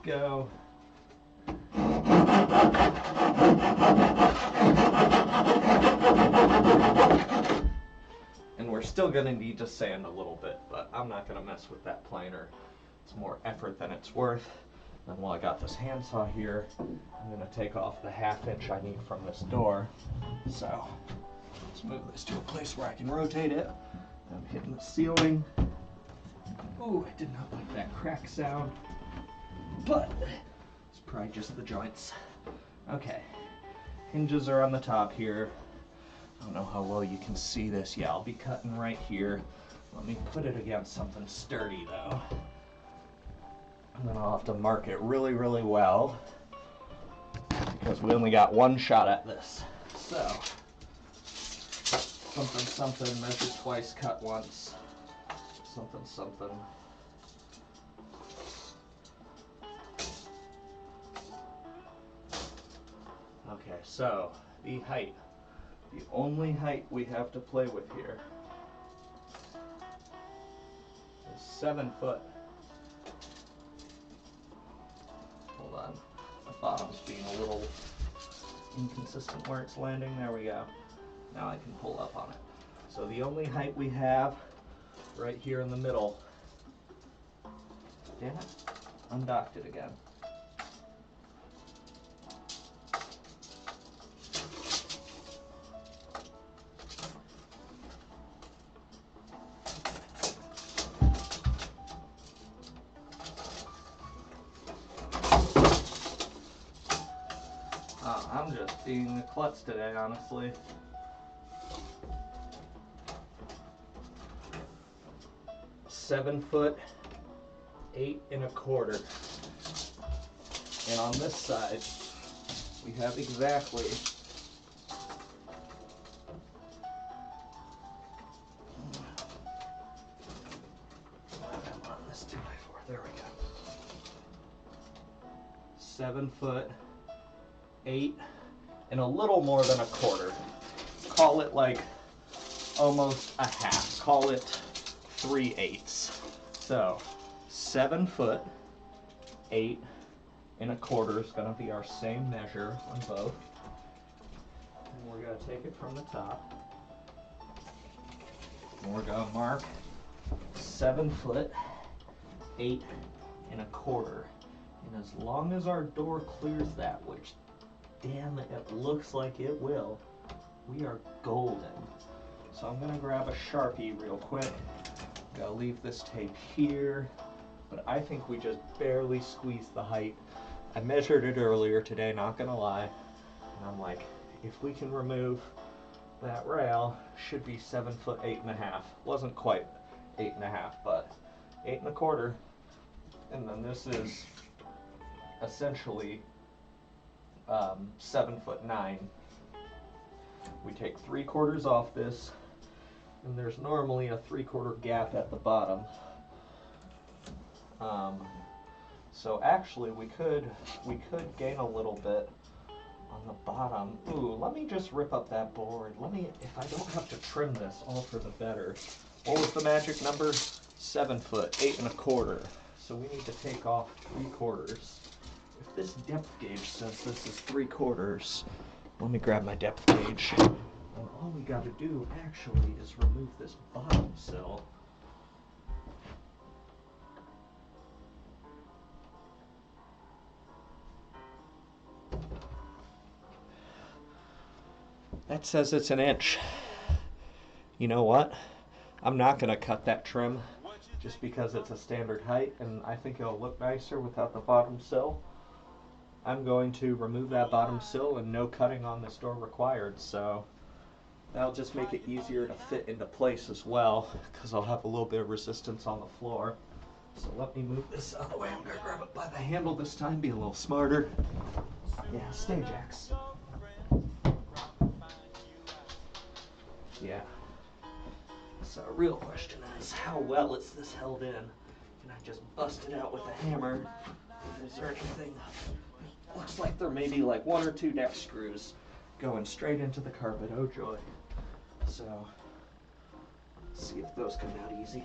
Go. And we're still gonna need to sand a little bit, but I'm not gonna mess with that planer. It's more effort than it's worth. And while I got this handsaw here, I'm gonna take off the 1/2 inch I need from this door. So let's move this to a place where I can rotate it. I'm hitting the ceiling. Ooh, I did not like that crack sound, but it's probably just the joints. Okay, hinges are on the top here. I don't know how well you can see this. Yeah, I'll be cutting right here. Let me put it against something sturdy though. And then I'll have to mark it really, really well because we only got one shot at this. So, something, measure twice, cut once. Something. Okay, so the height. The only height we have to play with here is 7 foot. Hold on, the bottom's being a little inconsistent where it's landing. There we go. Now I can pull up on it. So the only height we have right here in the middle. Damn it, undocked it again. I'm just being a klutz today, honestly. Seven foot, 8 1/4. And on this side, we have exactly on this 2x4. There we go. 7 foot, 8 and a little more than 1/4. Call it like almost a half. Call it 3/8. So 7 foot, 8 1/4 is going to be our same measure on both. And we're going to take it from the top. And we're going to mark 7 foot, 8 1/4. And as long as our door clears that, which damn it looks like it will, we are golden. So I'm gonna grab a Sharpie real quick. Gotta leave this tape here, but I think we just barely squeezed the height. I measured it earlier today, not gonna lie, and I'm like, if we can remove that rail, should be 7 foot, 8 1/2. Wasn't quite 8 1/2, but 8 1/4. And then this is essentially 7 foot 9. We take 3/4 off this, and there's normally a 3/4 gap at the bottom. So actually we could gain a little bit on the bottom. Ooh, let me just rip up that board. If I don't have to trim this, all for the better. What was the magic number? 7 foot, 8 1/4. So we need to take off 3/4. If this depth gauge says this is 3/4, let me grab my depth gauge. And all we got to do actually is remove this bottom sill. That says it's 1 inch. You know what? I'm not going to cut that trim just because it's a standard height and I think it'll look nicer without the bottom sill. I'm going to remove that bottom sill and no cutting on this door required, so that'll just make it easier to fit into place as well because I'll have a little bit of resistance on the floor. So let me move this out of the way. I'm going to grab it by the handle this time, be a little smarter. Yeah, stay, Jax. Yeah. So real question is, how well is this held in? Can I just bust it out with a hammer? Is there anything looks like there may be like 1 or 2 deck screws going straight into the carpet. Oh joy. So, let's see if those come out easy.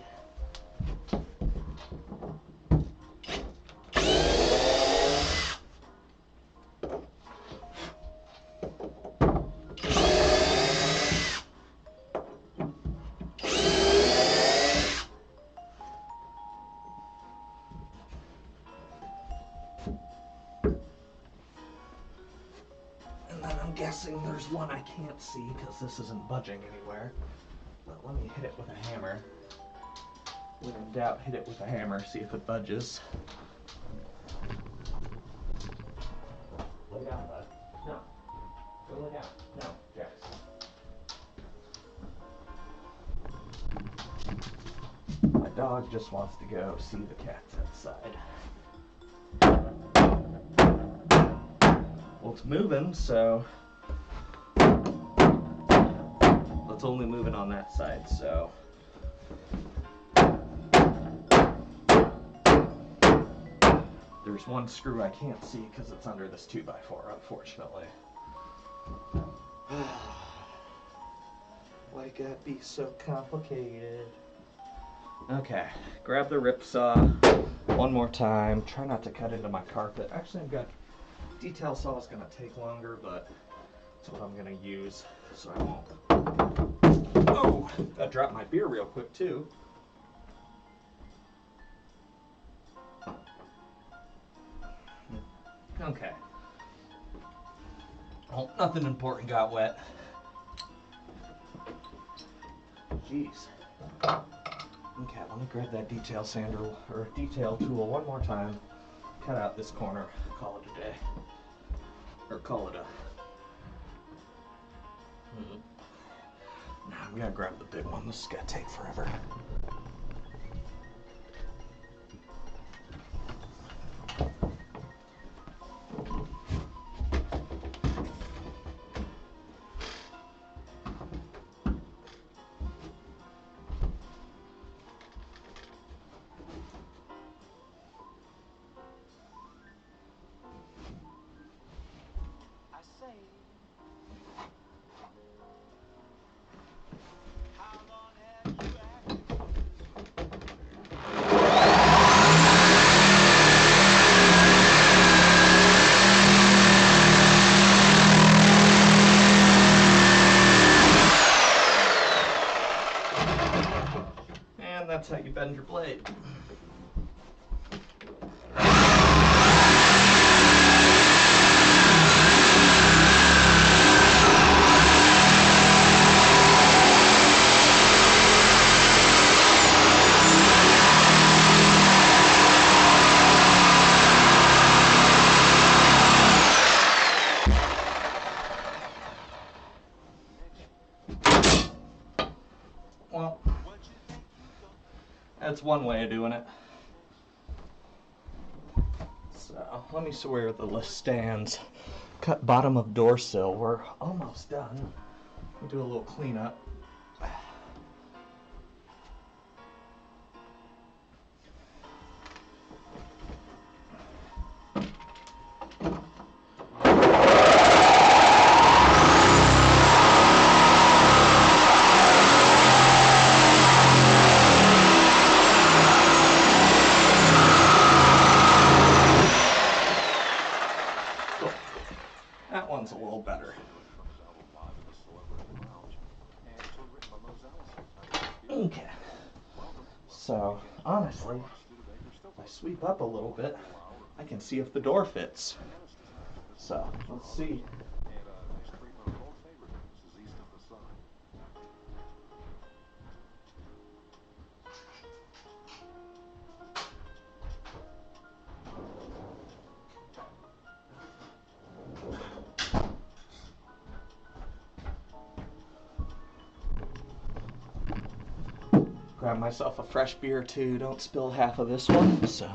Guessing there's one I can't see because this isn't budging anywhere. But let me hit it with a hammer. When in doubt, hit it with a hammer, see if it budges. Lay down, bud. No. Go lay down. No, Jax. My dog just wants to go see the cats outside. Well, it's moving, so it's only moving on that side, so there's one screw I can't see because it's under this 2x4, unfortunately. Why gotta be so complicated? Okay, grab the rip saw one more time. Try not to cut into my carpet. Actually, I've got detail saw is gonna take longer, but it's what I'm gonna use, so I won't. Oh, I dropped my beer real quick too. Okay. Oh, nothing important got wet. Jeez. Okay, let me grab that detail sander or detail tool one more time. Cut out this corner. Call it a day. Or call it a. Nah, I'm gonna grab the big one. This is gonna take forever. That's how you bend your blade. Well, that's one way of doing it. So, let me see where the list stands. Cut bottom of door sill. We're almost done. We'll do a little cleanup. That one's a little better. Okay. So, honestly, if I sweep up a little bit, I can see if the door fits. So, let's see. Grab myself a fresh beer too. Don't spill half of this one. So,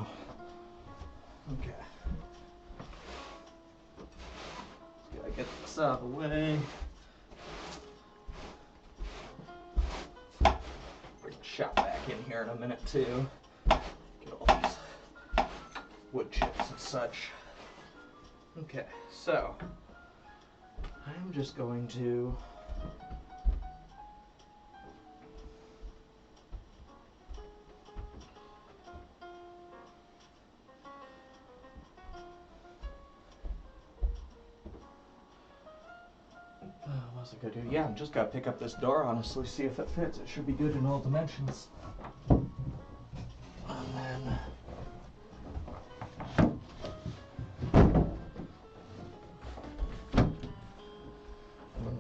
okay. Gotta get this out of the way. Bring the shop back in here in a minute too. Get all these wood chips and such. Okay, so I'm just going to what's it gonna do? Yeah, I'm just gotta pick up this door, honestly, see if it fits. It should be good in all dimensions. And then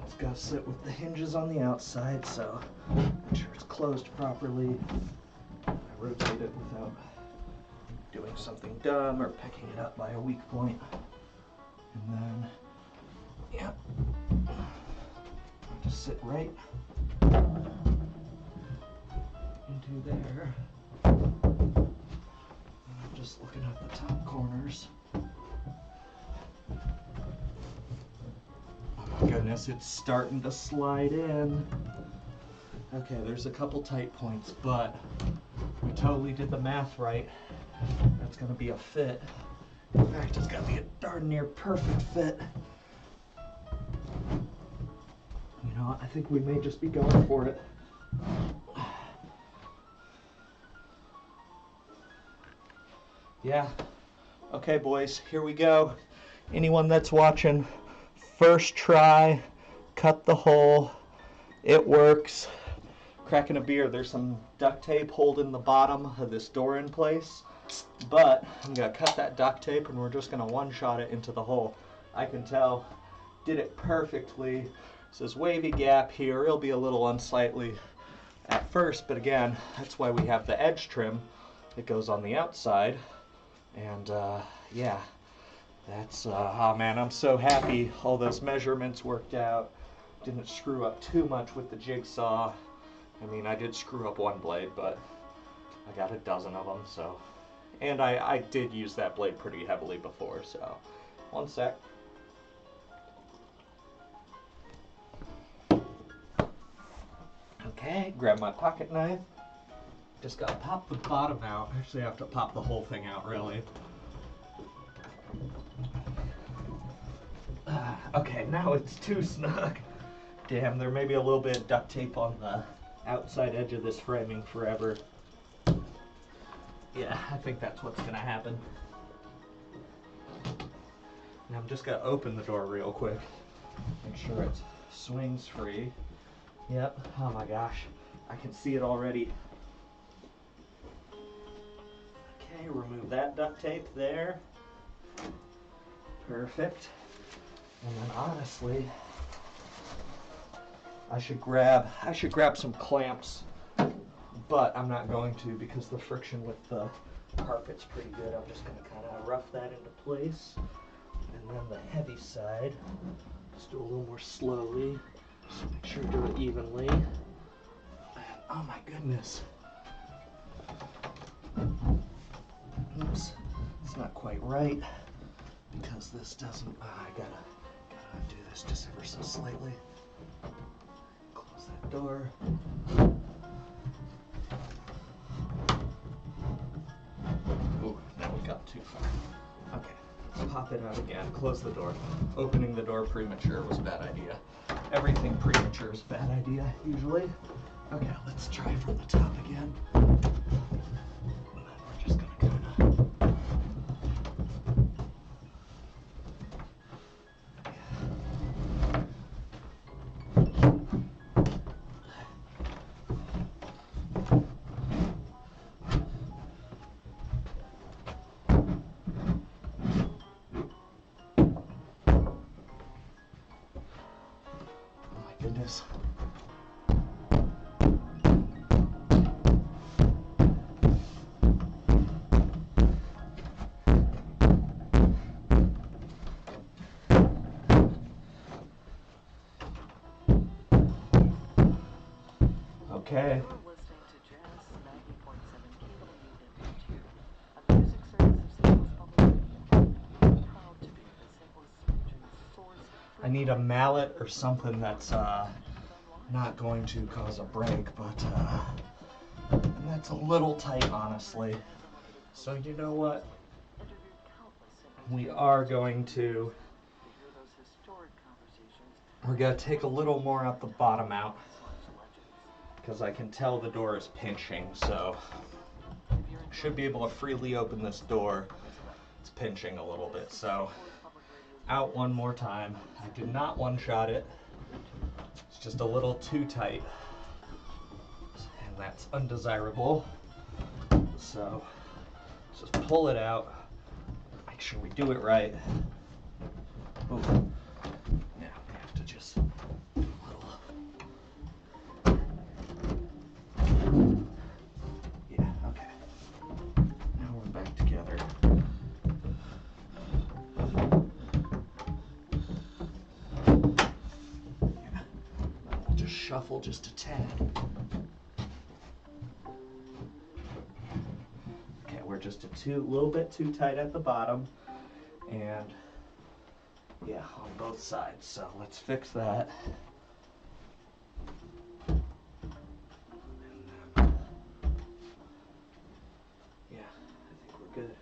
it's gotta sit with the hinges on the outside, so make sure it's closed properly. I rotate it without doing something dumb or picking it up by a weak point. And then, yeah, just sit right into there. And I'm just looking at the top corners. Oh my goodness, it's starting to slide in. Okay, there's a couple tight points, but we totally did the math right. That's gonna be a fit. In fact, it's gonna be a darn near perfect fit. You know, I think we may just be going for it. Yeah. Okay, boys, here we go. Anyone that's watching, first try, cut the hole. It works. Cracking a beer, there's some duct tape holding the bottom of this door in place, but I'm gonna cut that duct tape and we're just gonna one-shot it into the hole. I can tell, did it perfectly. There's this wavy gap here. It'll be a little unsightly at first, but again, that's why we have the edge trim. It goes on the outside, and yeah, that's, oh man, I'm so happy all those measurements worked out. Didn't screw up too much with the jigsaw. I mean, I did screw up one blade, but I got a dozen of them, so. And I did use that blade pretty heavily before, so. One sec. Okay, grab my pocket knife. Just gotta pop the bottom out. Actually, I have to pop the whole thing out, really. Okay, now it's too snug. Damn, there may be a little bit of duct tape on the outside edge of this framing forever. Yeah, I think that's what's gonna happen. And I'm just gonna open the door real quick. Make sure it swings free. Yep, oh my gosh, I can see it already. Okay, remove that duct tape there. Perfect. And then honestly, I should grab some clamps, but I'm not going to because the friction with the carpet's pretty good. I'm just gonna kind of rough that into place. And then the heavy side, just do a little more slowly. Just make sure to do it evenly. And, oh my goodness. Oops, it's not quite right because this doesn't, I gotta undo this just ever so slightly. Close that door. Ooh, now we got too far. Okay, let's pop it out again. Close the door. Opening the door premature was a bad idea. Everything premature is a bad idea, usually. Okay, let's try from the top again. And then we're just gonna kinda... Goodness. Okay. You're listening to Jazz 90.7 cable unit here, a music service of St. Louis Public Radio. Proud to be the St. Louis region's source for I need a mallet or something that's not going to cause a break, but and that's a little tight, honestly. So you know what? interviewed countless we are going to, To hear those historic conversations we're going to take a little more at the bottom out / legends. because I can tell the door is pinching, so If you're should be able to freely open this door. It's pinching a little bit, so out one more time. I did not one-shot it. It's just a little too tight, and that's undesirable. So just pull it out. Make sure we do it right. Ooh. Now we have to just do a little. Yeah, okay. Now we're back together. Yeah. We'll just shuffle just a tad. Okay, we're just a little bit too tight at the bottom, and yeah, on both sides. So let's fix that. Yeah, I think we're good.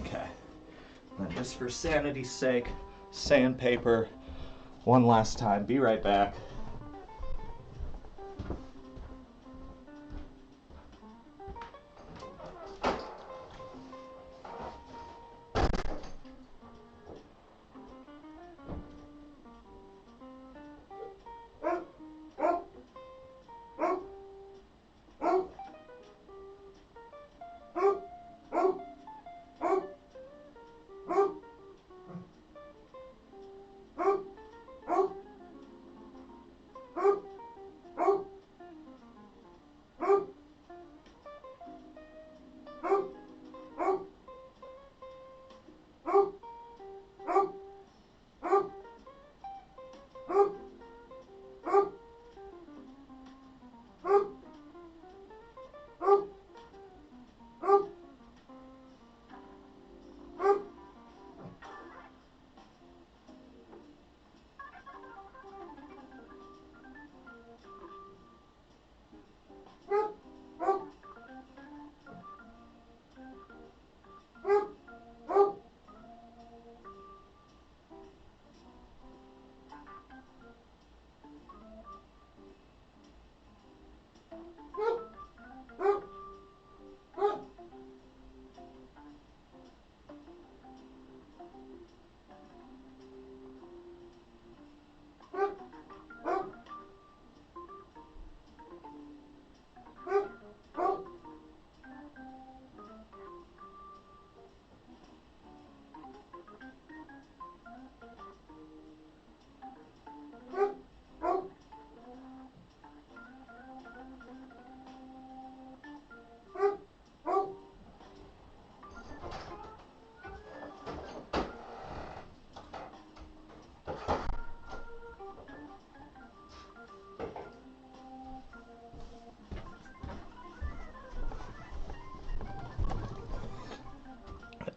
Okay. Then just for sanity's sake, sandpaper one last time. Be right back.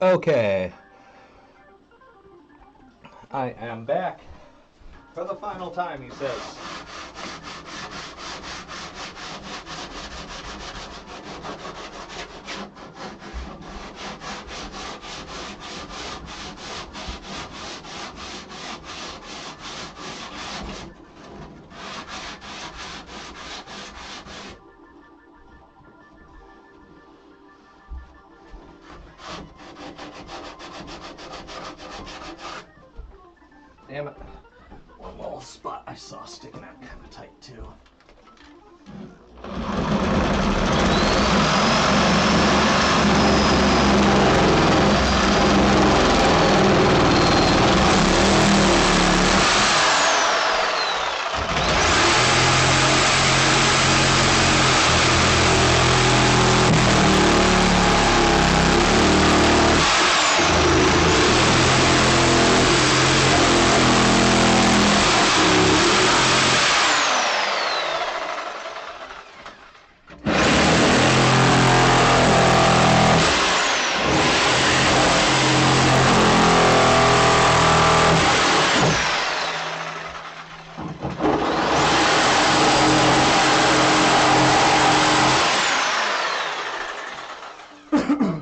Okay. I am back for the final time, he says. Damn it. One little spot I saw sticking out kind of tight too. Okay.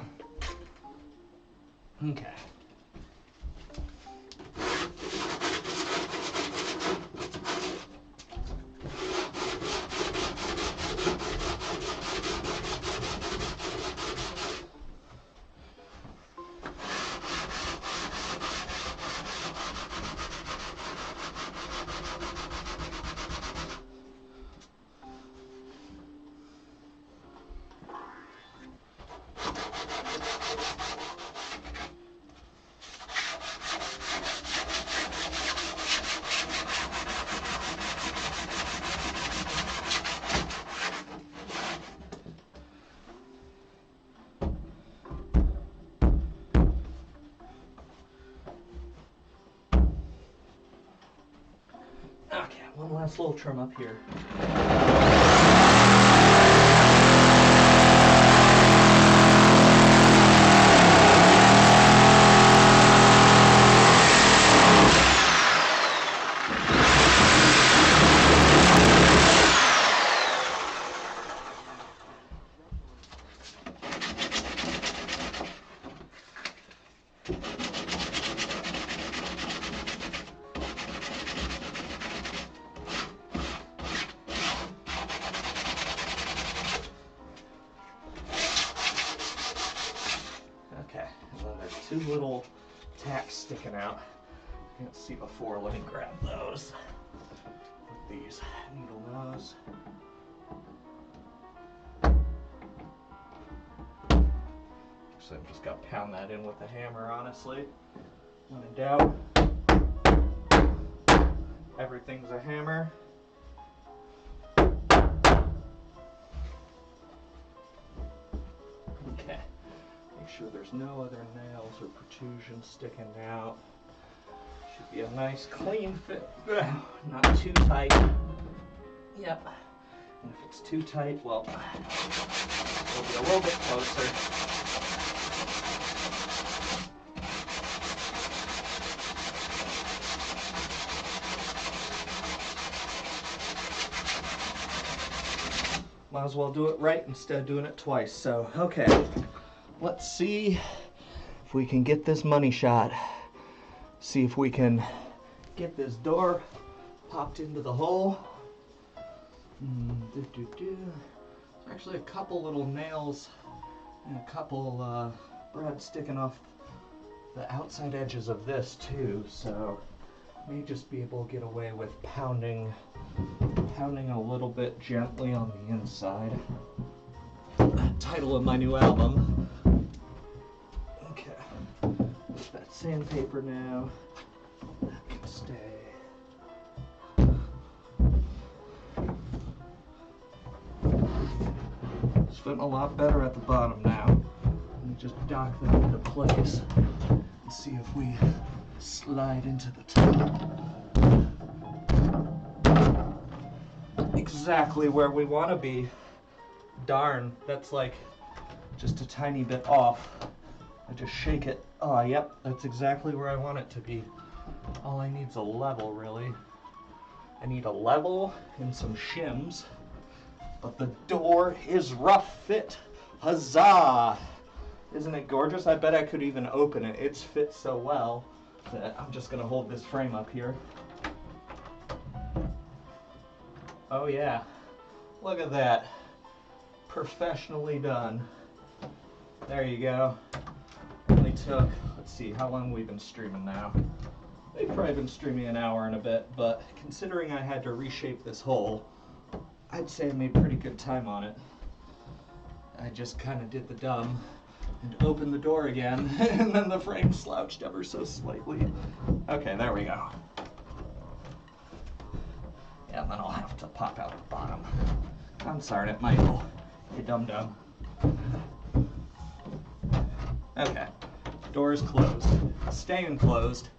Okay, one last little trim up here. Okay, and then there's two little tacks sticking out. You can't see before, let me grab those. With these needle nose. Actually, I'm just gonna pound that in with a hammer, honestly. When in doubt, everything's a hammer. Okay. Make sure there's no other nails or protrusions sticking out. Should be a nice clean fit. Not too tight. Yep. And if it's too tight, well, we'll be a little bit closer. Might as well do it right instead of doing it twice. So, okay. Let's see if we can get this money shot. See if we can get this door popped into the hole. There's actually a couple little nails and a couple rods sticking off the outside edges of this too, so may just be able to get away with pounding a little bit gently on the inside. Title of my new album. Okay, with that sandpaper now, that can stay. It's fitting a lot better at the bottom now. Let me just dock that into place and see if we slide into the top. Exactly where we want to be. Darn, that's like just a tiny bit off. I just shake it. Oh, yep, that's exactly where I want it to be. All I need is a level, really. I need a level and some shims. But the door is rough fit. Huzzah! Isn't it gorgeous? I bet I could even open it. It's fit so well that I'm just gonna hold this frame up here. Oh yeah, look at that. Professionally done. There you go. Only took, let's see, how long have we been streaming now? They've probably been streaming an hour and a bit, but considering I had to reshape this hole, I'd say I made pretty good time on it. I just kind of did the dumb and opened the door again, and then the frame slouched ever so slightly. Okay, there we go. Yeah, and then I'll have to pop out the bottom. Consarn it, Michael. You dum-dum. Okay, door is closed. Staying closed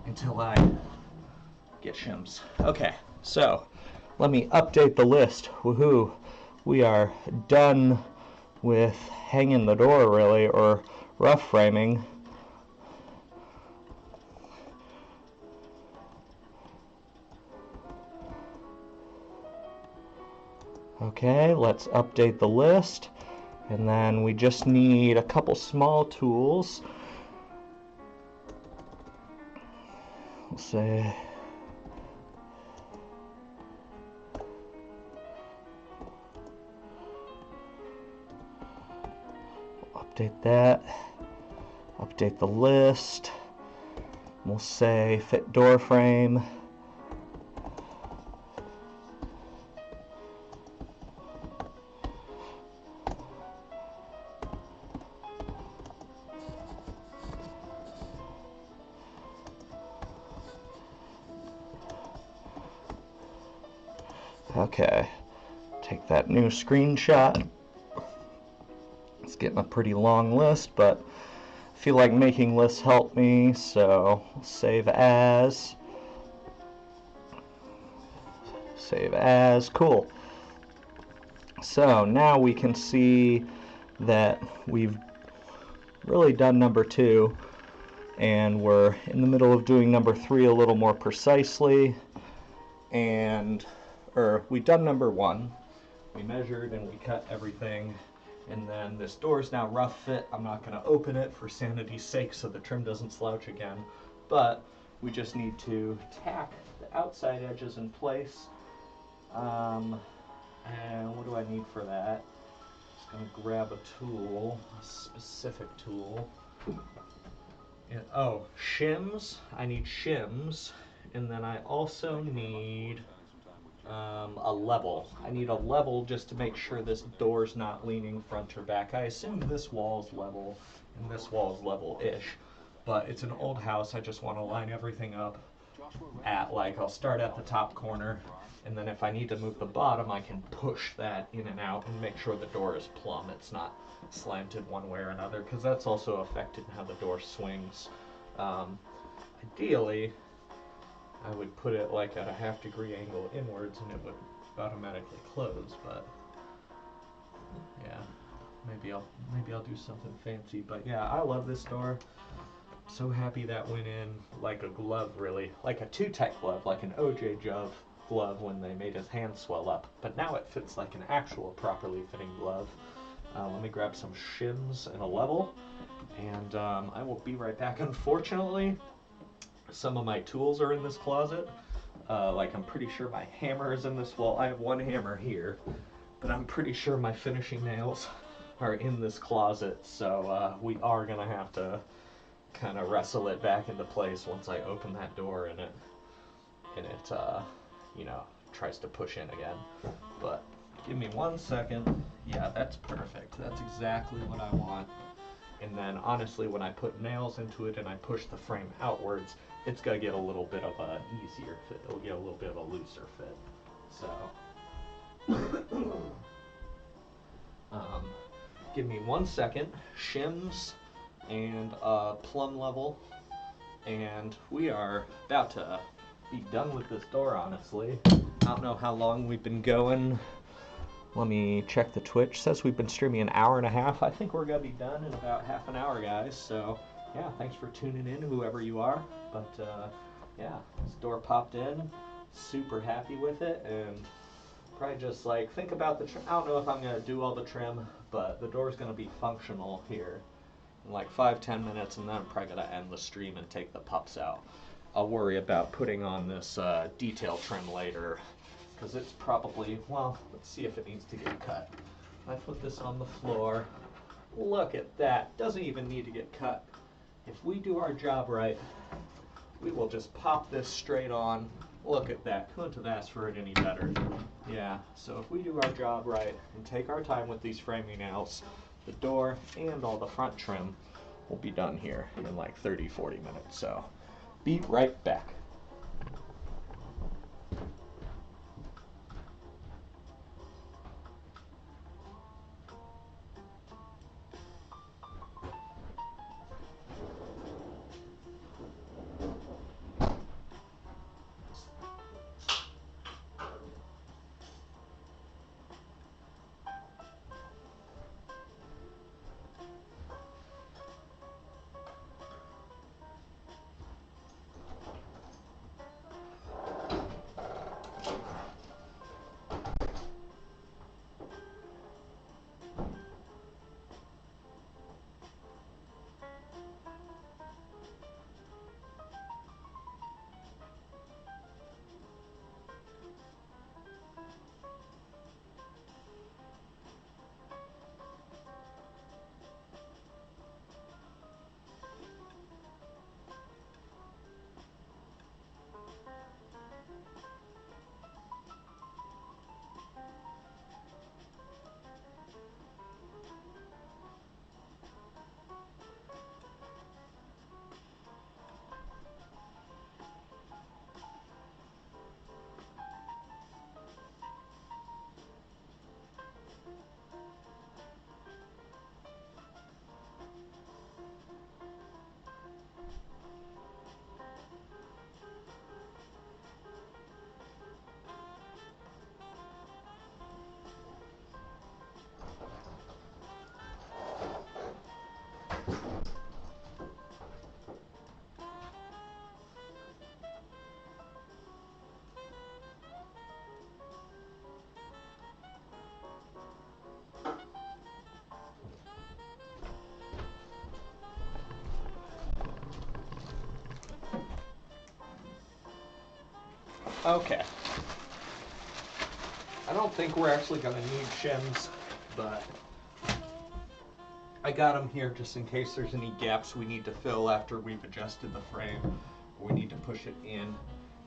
until I get shims. Okay, so let me update the list. Woohoo! We are done with hanging the door, really, or rough framing. Okay, let's update the list. And then we just need a couple small tools. We'll say update that, update the list. We'll say fit door frame. Okay, take that new screenshot. It's getting a pretty long list, but I feel like making lists help me, so save as. Save as, cool. So now we can see that we've really done number 2, and we're in the middle of doing number 3 a little more precisely. And we've done number 1. We measured and we cut everything, and then this door is now rough fit. I'm not going to open it for sanity's sake so the trim doesn't slouch again, but we just need to tack the outside edges in place. And what do I need for that? Just going to grab a tool, a specific tool. And, oh, shims. I need shims, and then I also need a level. I need a level just to make sure this door's not leaning front or back. I assume this wall's level and this wall's level-ish, but it's an old house. I just want to line everything up at, like, I'll start at the top corner, and then if I need to move the bottom, I can push that in and out and make sure the door is plumb. It's not slanted one way or another, because that's also affected how the door swings. Ideally, I would put it like at a 1/2 degree angle inwards and it would automatically close, but yeah, maybe I'll do something fancy. But yeah, I love this door. So happy that went in like a glove, really, like a 2-tech glove, like an O.J. glove when they made his hand swell up. But now it fits like an actual properly fitting glove. Let me grab some shims and a level, and I will be right back. Unfortunately, some of my tools are in this closet. Like, I'm pretty sure my hammer is in this wall. I have one hammer here, but I'm pretty sure my finishing nails are in this closet. So we are gonna have to kind of wrestle it back into place once I open that door and it you know, tries to push in again. But give me 1 second. Yeah, that's perfect. That's exactly what I want. And then honestly, when I put nails into it and I push the frame outwards, it's gonna get a little bit of a easier fit. It'll get a little bit of a looser fit. So give me 1 second. Shims and plumb level, and we are about to be done with this door, honestly. I don't know how long we've been going. Let me check the Twitch. It says we've been streaming an hour and a half. I think we're gonna be done in about half an hour, guys. So yeah, thanks for tuning in, whoever you are. But yeah, this door popped in, super happy with it, and probably just like think about the trim. I don't know if I'm gonna do all the trim, but the door's gonna be functional here in like 5-10 minutes, and then I'm probably gonna end the stream and take the pups out. I'll worry about putting on this detail trim later, because it's probably, well, let's see if it needs to get cut. I put this on the floor. Look at that. Doesn't even need to get cut. If we do our job right, we will just pop this straight on. Look at that. Couldn't have asked for it any better. Yeah, so if we do our job right and take our time with these framing nails, the door and all the front trim will be done here in like 30-40 minutes. So be right back. Okay. I don't think we're actually going to need shims, but I got them here just in case there's any gaps we need to fill after we've adjusted the frame. We need to push it in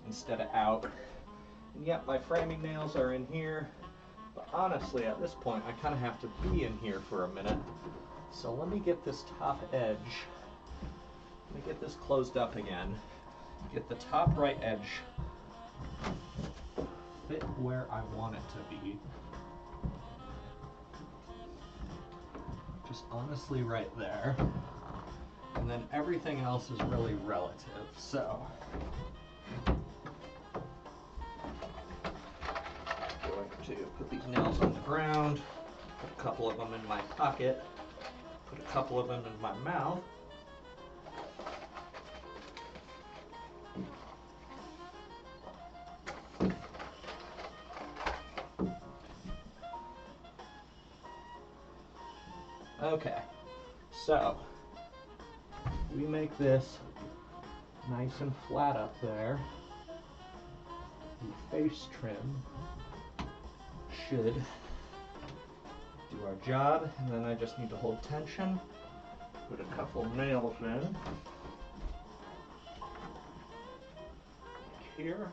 instead of out. And yep, my framing nails are in here, but honestly at this point I kind of have to be in here for a minute. So let me get this top edge, let me get this closed up again, get the top right edge fit where I want it to be. Just honestly right there. And then everything else is really relative. So going to put these nails on the ground, put a couple of them in my pocket, put a couple of them in my mouth. Okay, so we make this nice and flat up there. The face trim should do our job, and then I just need to hold tension, put a couple nails in here.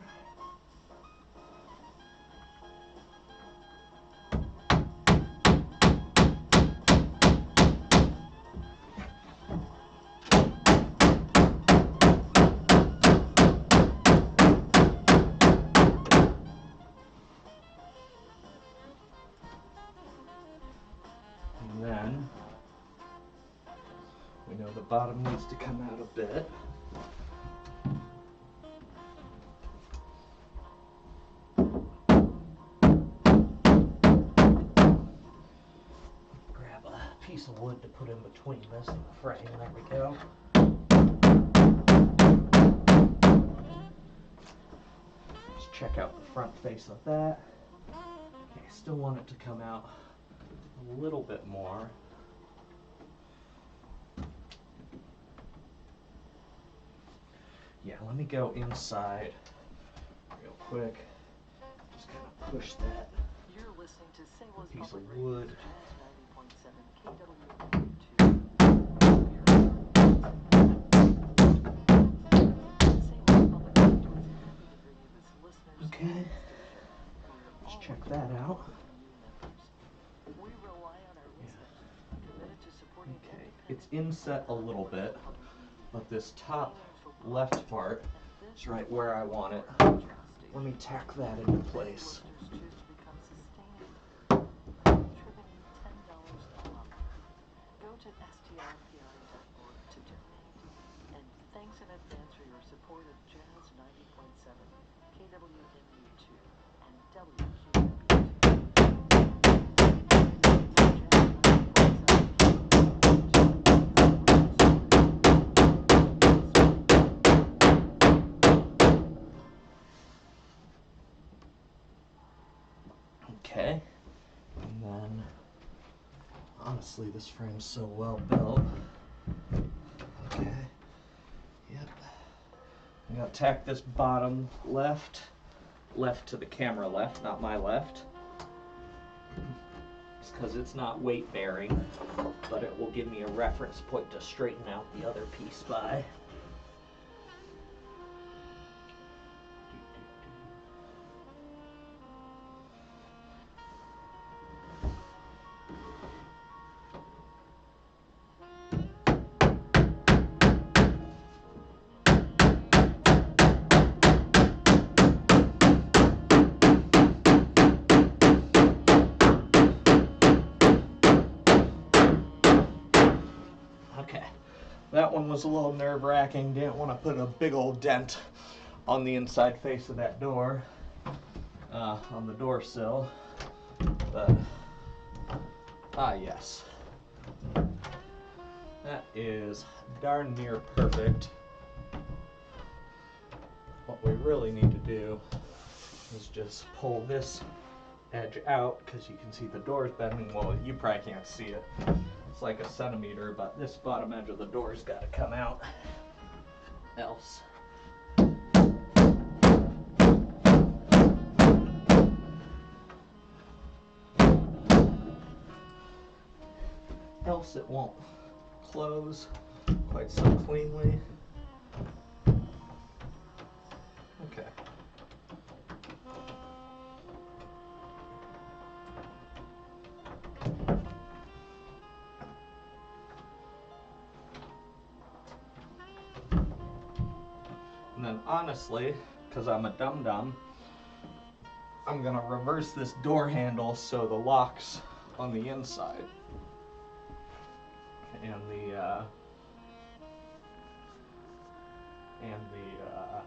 And then we know the bottom needs to come out a bit. Grab a piece of wood to put in between this and the frame. There we go. Just check out the front face of that. Okay, still want it to come out a little bit more. Yeah, let me go inside real quick. Just kind of push that You're listening to St. Louis piece Public of wood. Jazz 90.7 KWMU2. Okay, let's check that out. We rely on our listeners, committed to supporting Okay, it's inset a little bit, but this top left part is right where I want it. Let me tack that into place. choose to become sustainable, contributing $10 a month. Go to strpi.org to donate. And thanks in advance for your support of Jazz 90.7, KWMU2, and WQMU2. Okay, and then honestly this frame's so well built. Okay, yep. I'm gonna tack this bottom left to the camera left, not my left. It's because it's not weight bearing, but it will give me a reference point to straighten out the other piece by. Okay, that one was a little nerve-wracking. Didn't want to put a big old dent on the inside face of that door, on the door sill, but yes, that is darn near perfect. What we really need to do is just pull this edge out, because you can see the door's bending. Well, you probably can't see it. It's like a centimeter, but this bottom edge of the door's got to come out. Else. else, it won't close quite so cleanly. Okay. And then honestly, because I'm a dum-dum, I'm gonna reverse this door handle so the lock's on the inside. And the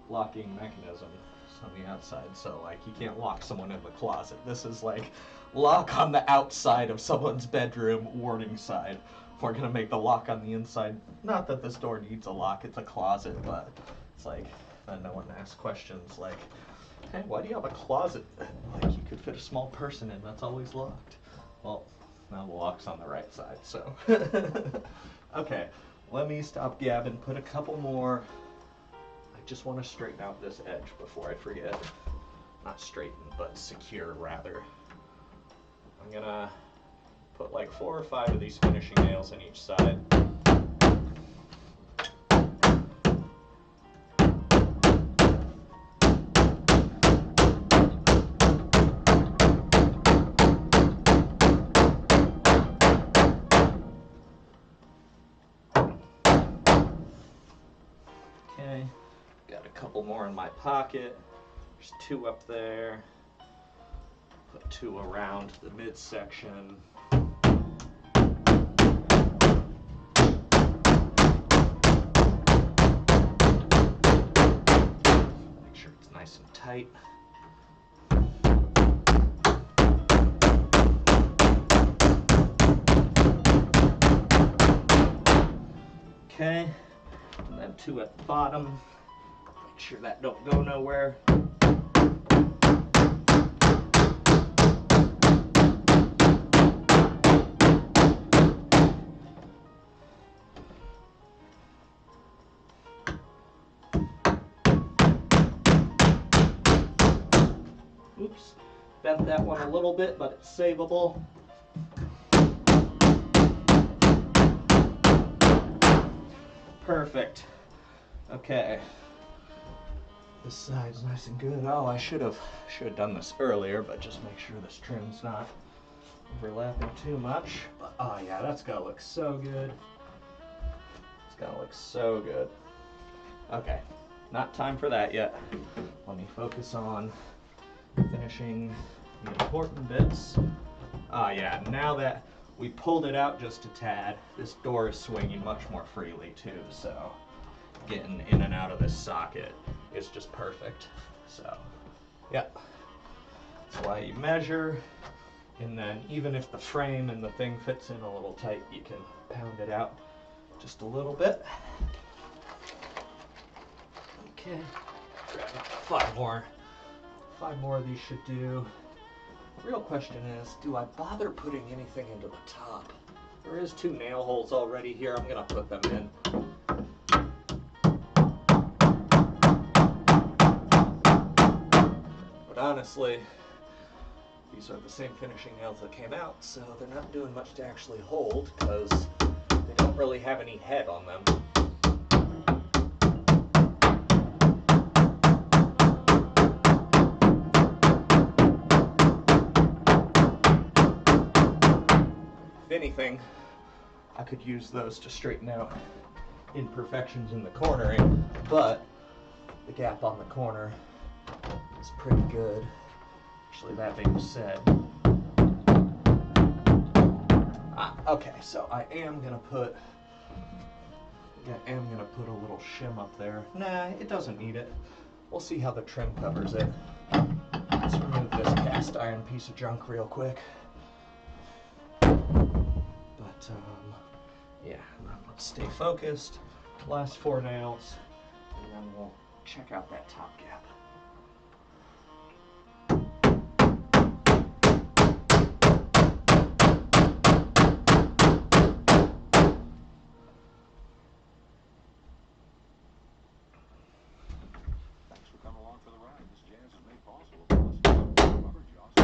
locking mechanism is on the outside, so like you can't lock someone in the closet. This is like lock on the outside of someone's bedroom, warning side. We're gonna make the lock on the inside. Not that this door needs a lock, it's a closet, but it's like then no one asks questions like, hey, why do you have a closet like you could fit a small person in that's always locked? Well, now the lock's on the right side, so. Okay, let me stop gabbing, put a couple more. I just want to straighten out this edge before I forget. Not straighten, but secure rather. I'm gonna put like 4 or 5 of these finishing nails on each side. Okay, got a couple more in my pocket. There's 2 up there. Put 2 around the midsection. Make sure it's nice and tight. Okay. And then 2 at the bottom. Make sure that don't go nowhere. Oops, bent that one a little bit, but it's savable. Perfect. Okay. This side's nice and good. Oh, I should have done this earlier, but just make sure this trim's not overlapping too much. But oh yeah, that's gonna look so good. It's gonna look so good. Okay, not time for that yet. Let me focus on finishing the important bits. Ah yeah, now that we pulled it out just a tad, this door is swinging much more freely too, so getting in and out of this socket is just perfect. So, yeah, that's why you measure, and then even if the frame and the thing fits in a little tight, you can pound it out just a little bit. Okay, grab 5 more. 5 more of these should do. The real question is, do I bother putting anything into the top? There is 2 nail holes already here. I'm gonna put them in. But honestly, these are the same finishing nails that came out, so they're not doing much to actually hold because they don't really have any head on them. Anything, I could use those to straighten out imperfections in the cornering, but the gap on the corner is pretty good. Actually, that being said, okay, so I am gonna put a little shim up there. Nah, it doesn't need it. We'll see how the trim covers it. Let's remove this cast iron piece of junk real quick. Yeah, let's stay focused. Last 4 nails, and then we'll check out that top gap. Thanks for coming along for the ride. This jazz is made possible because of Lumberjacks.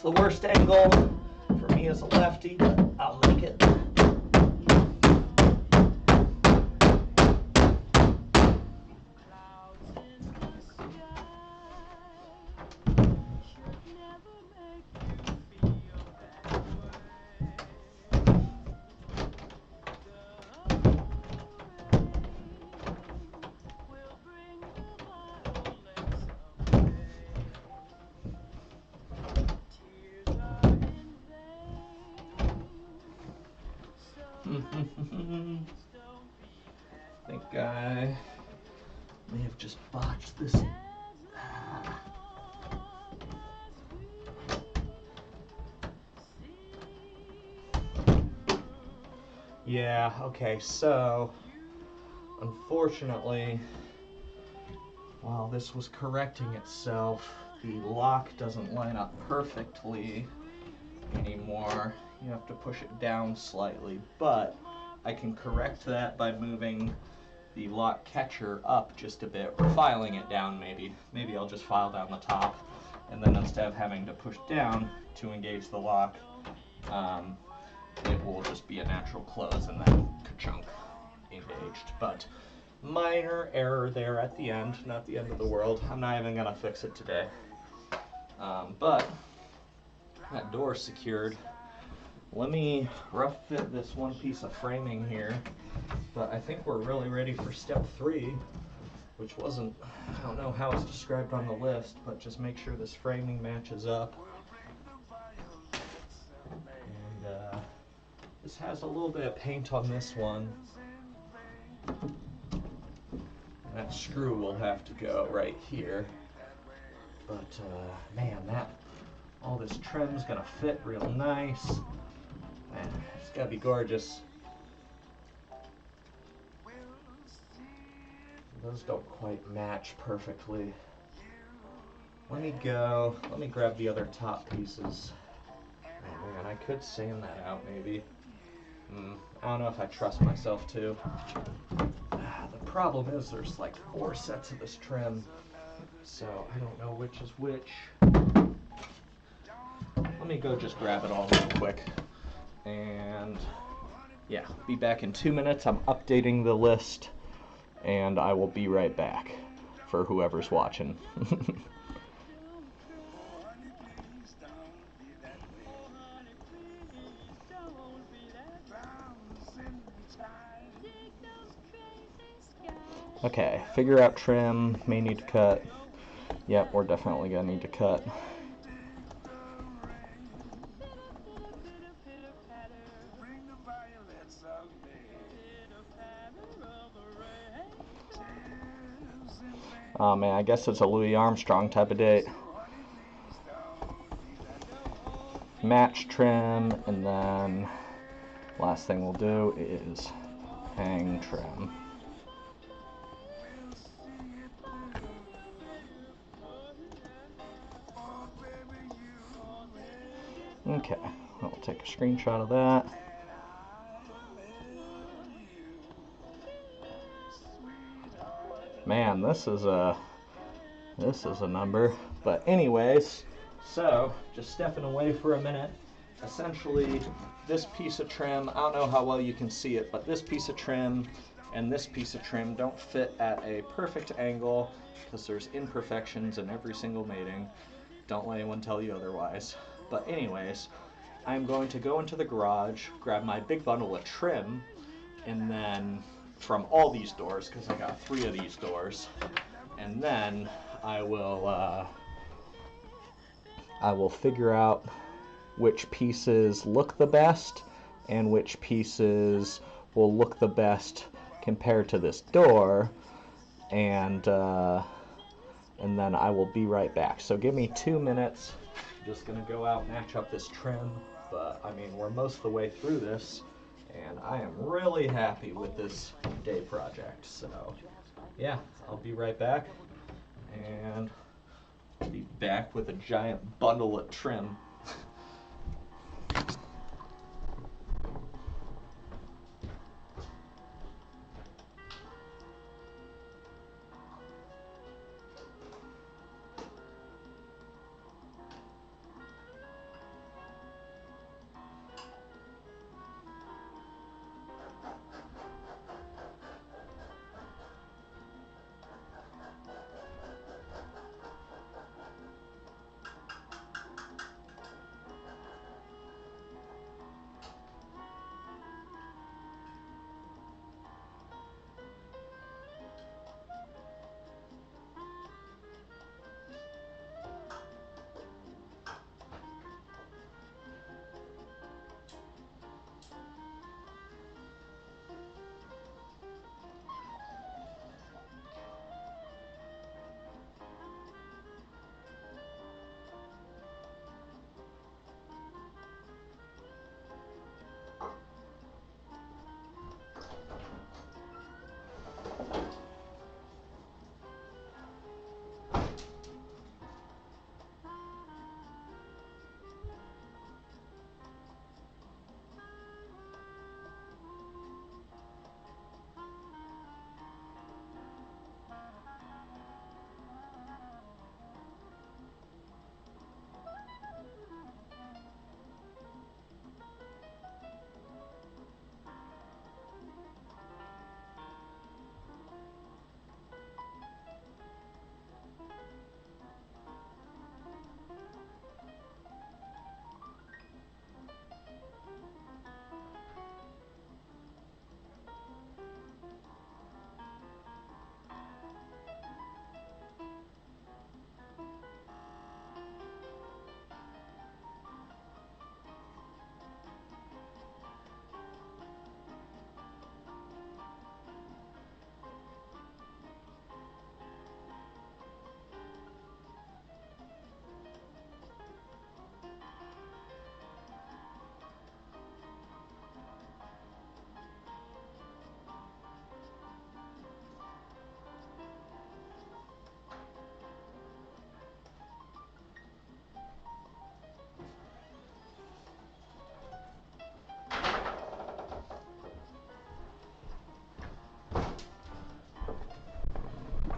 the worst angle for me as a lefty, but I'll make it. I think I may have just botched this. Yeah, okay, so unfortunately, while this was correcting itself, the lock doesn't line up perfectly anymore. You have to push it down slightly, but I can correct that by moving the lock catcher up just a bit, or filing it down maybe. Maybe I'll just file down the top, and then instead of having to push down to engage the lock, it will just be a natural close and then ka-chunk, engaged. But minor error there at the end, not the end of the world. I'm not even gonna fix it today. But that door's secured. Let me rough fit this one piece of framing here, but I think we're really ready for step 3, which wasn't, I don't know how it's described on the list, but just make sure this framing matches up. And this has a little bit of paint on this one. That screw will have to go right here. But man, all this trim's gonna fit real nice. Man, it's gotta be gorgeous. Those don't quite match perfectly. Let me grab the other top pieces. Oh man, I could sand that out maybe. I don't know if I trust myself to. The problem is there's like 4 sets of this trim, so I don't know which is which. Let me go just grab it all real quick. And yeah, be back in 2 minutes. I'm updating the list, and I will be right back for whoever's watching. Okay, figure out trim, may need to cut. Yep, we're definitely gonna need to cut. Oh man, I guess it's a Louis Armstrong type of date. Match trim, and then last thing we'll do is hang trim. Okay, I'll take a screenshot of that. Man, this is a number. But anyways, so just stepping away for a minute. Essentially, this piece of trim, I don't know how well you can see it, but this piece of trim and this piece of trim don't fit at a perfect angle because there's imperfections in every single mating. Don't let anyone tell you otherwise. But anyways, I'm going to go into the garage, grab my big bundle of trim, and then from all these doors, because I got 3 of these doors, and then I will figure out which pieces look the best and which pieces will look the best compared to this door, and then I will be right back. So give me 2 minutes. I'm just gonna go out and match up this trim, but I mean, we're most of the way through this, and I am really happy with this day project. So yeah, I'll be right back, and I'll be back with a giant bundle of trim.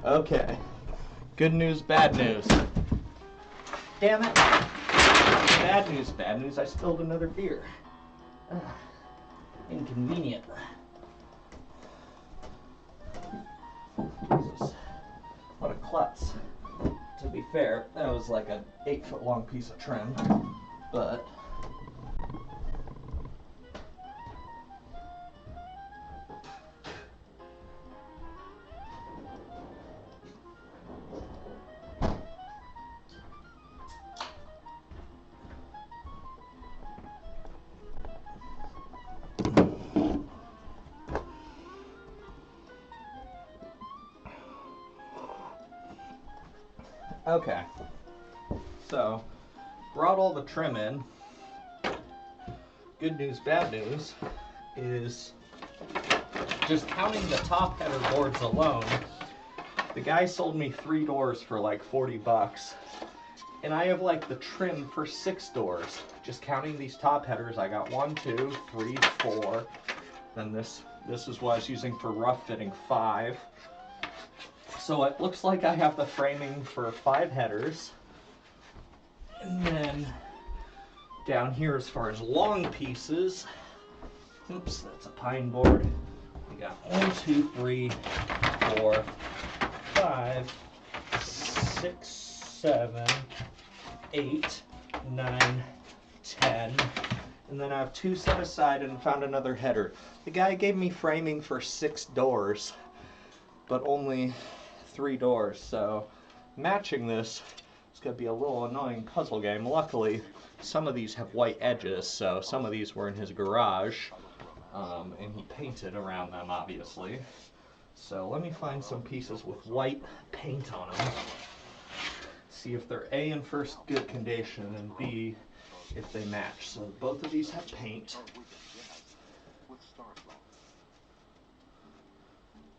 Okay. Good news, bad news. Damn it. Bad news, I spilled another beer. Inconvenient. Jesus. What a klutz. To be fair, that was like an 8-foot long piece of trim, but okay. So, brought all the trim in. Good news, bad news is just counting the top header boards alone. The guy sold me 3 doors for like 40 bucks. And I have like the trim for 6 doors. Just counting these top headers, I got 1, 2, 3, 4. Then this is what I was using for rough fitting, 5. So it looks like I have the framing for 5 headers. And then down here as far as long pieces, oops, that's a pine board. We got 1, 2, 3, 4, 5, 6, 7, 8, 9, 10. And then I have 2 set aside and found another header. The guy gave me framing for 6 doors, but only 3 doors. So matching this is going to be a little annoying puzzle game. Luckily, some of these have white edges, so some of these were in his garage, and he painted around them, obviously. So let me find some pieces with white paint on them. See if they're A, in first good condition, and B, if they match. So both of these have paint.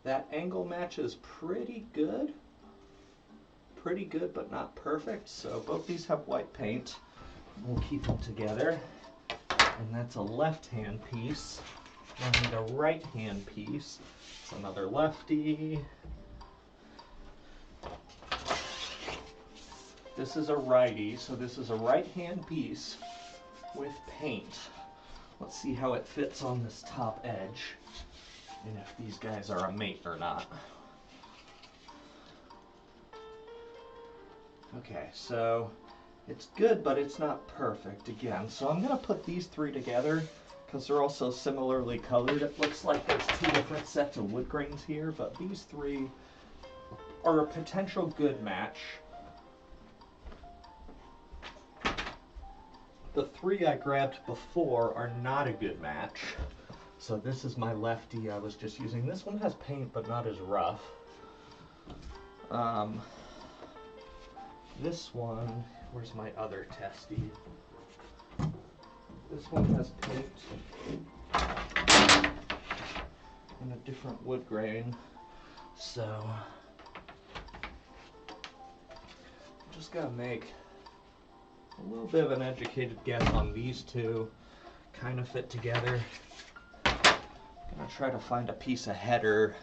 That angle matches pretty good. Pretty good, but not perfect. So both these have white paint. We'll keep them together. And that's a left-hand piece. I need a right-hand piece. It's another lefty. This is a righty, so this is a right-hand piece with paint. Let's see how it fits on this top edge, and if these guys are a mate or not. Okay, so it's good, but it's not perfect again. So I'm gonna put these 3 together because they're also similarly colored. It looks like there's 2 different sets of wood grains here, but these 3 are a potential good match. The 3 I grabbed before are not a good match. So this is my lefty I was just using. This one has paint, but not as rough. This one, where's my other testy? This one has paint and a different wood grain. So I'm just gonna make a little bit of an educated guess on these 2. Kind of fit together. I'm gonna try to find a piece of header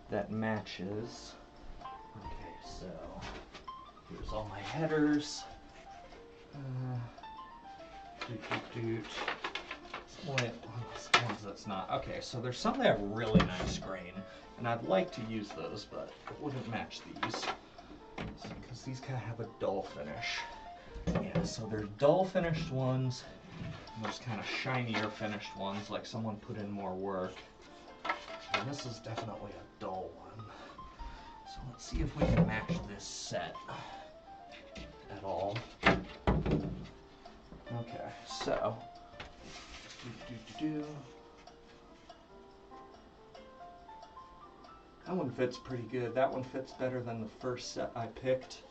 that matches. Okay, so here's all my headers. Ones that's not. Okay, so there's some that have really nice grain, and I'd like to use those, but it wouldn't match these. Because these kind of have a dull finish. Yeah, so there's dull finished ones, and there's kind of shinier finished ones, like someone put in more work. And this is definitely a dull one. So let's see if we can match this set at all. Okay, so that one fits pretty good. That one fits better than the first set I picked.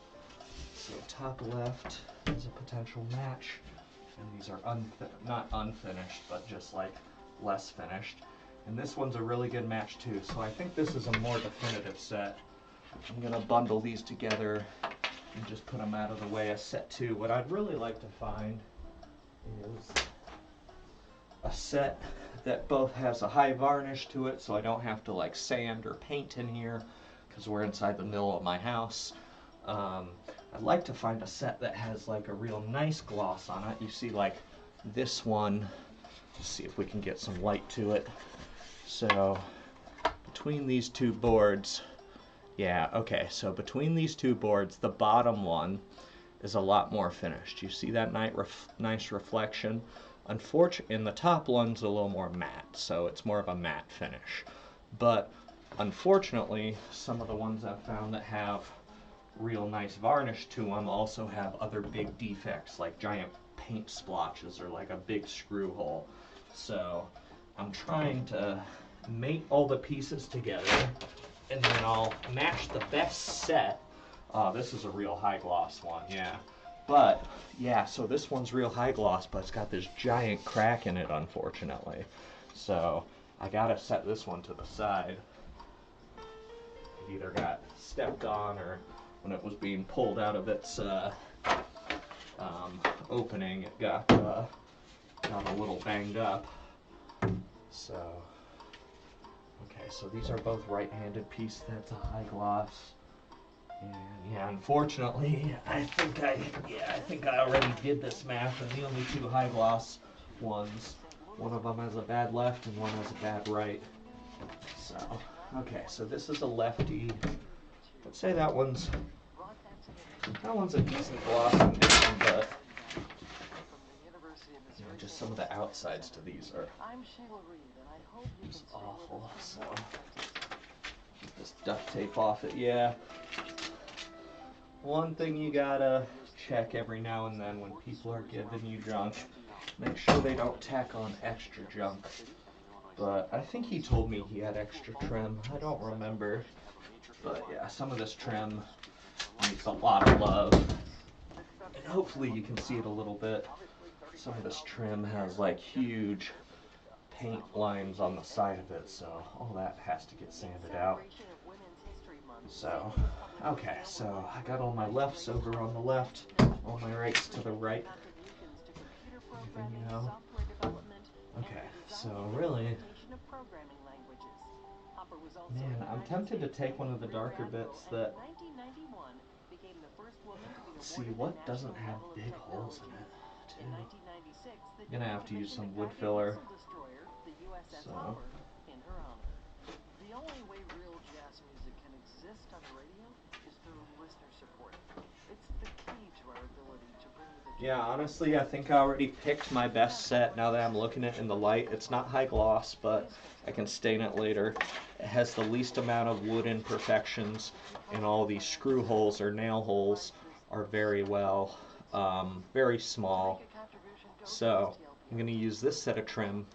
So top left is a potential match, and these are not unfinished, but just like less finished. And this one's a really good match too. So I think this is a more definitive set. I'm gonna bundle these together and just put them out of the way as set 2. What I'd really like to find is a set that both has a high varnish to it, so I don't have to like sand or paint in here, because we're inside the middle of my house. I'd like to find a set that has like a real nice gloss on it. You see like this one, let's see if we can get some light to it. So between these two boards, yeah, okay, so between these two boards, the bottom one is a lot more finished. You see that nice reflection? Unfortunately, and the top one's a little more matte, so it's more of a matte finish. But unfortunately, some of the ones I've found that have real nice varnish to them also have other big defects, like giant paint splotches or like a big screw hole. So I'm trying to mate all the pieces together, and then I'll match the best set. This is a real high gloss one, yeah. But yeah, so this one's real high gloss, but it's got this giant crack in it, unfortunately. So I gotta set this one to the side. It either got stepped on, or when it was being pulled out of its opening, it got a little banged up. So, okay, so these are both right-handed pieces. That's a high gloss. And yeah, unfortunately, I think I already did this math, and the only two high gloss ones, one of them has a bad left and one has a bad right. So, okay, so this is a lefty. Let's say that one's a decent gloss condition, but you know, just some of the outsides to these are just awful. So, get this duct tape off it. Yeah. One thing you gotta check every now and then when people are giving you junk, make sure they don't tack on extra junk. But I think he told me he had extra trim. I don't remember. But yeah, some of this trim needs a lot of love. And hopefully you can see it a little bit. Some of this trim has like huge paint lines on the side of it, so all that has to get sanded out. So, okay, so I got all my lefts over on the left, all my rights to the right. Everything, you know. Okay, so really, man, I'm tempted to take one of the darker bits that, let's see, what doesn't have big holes in it, too. I'm gonna have to use some wood filler. So. The only way real jazz music can exist on the radio is through listener support. It's the key to our ability to bring the Yeah, honestly, I think I already picked my best set now that I'm looking at it in the light. It's not high gloss, but I can stain it later. It has the least amount of wood imperfections, and all these screw holes or nail holes are very small. So I'm going to use this set of trim,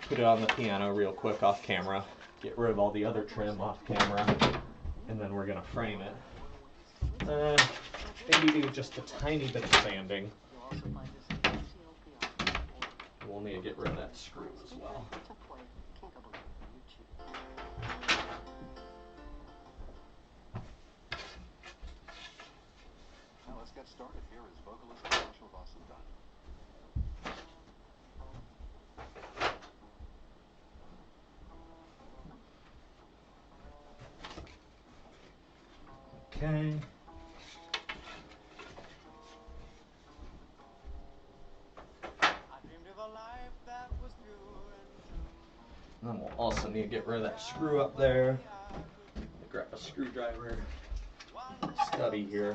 put it on the piano real quick off camera, get rid of all the other trim off camera, and then we're going to frame it. Maybe do just a tiny bit of sanding. We'll need to get rid of that screw as well. Now let's get started. Here is vocalist Rachel Vossen-Dunn. Okay. And then we'll also need to get rid of that screw up there. Grab a screwdriver, stubby here.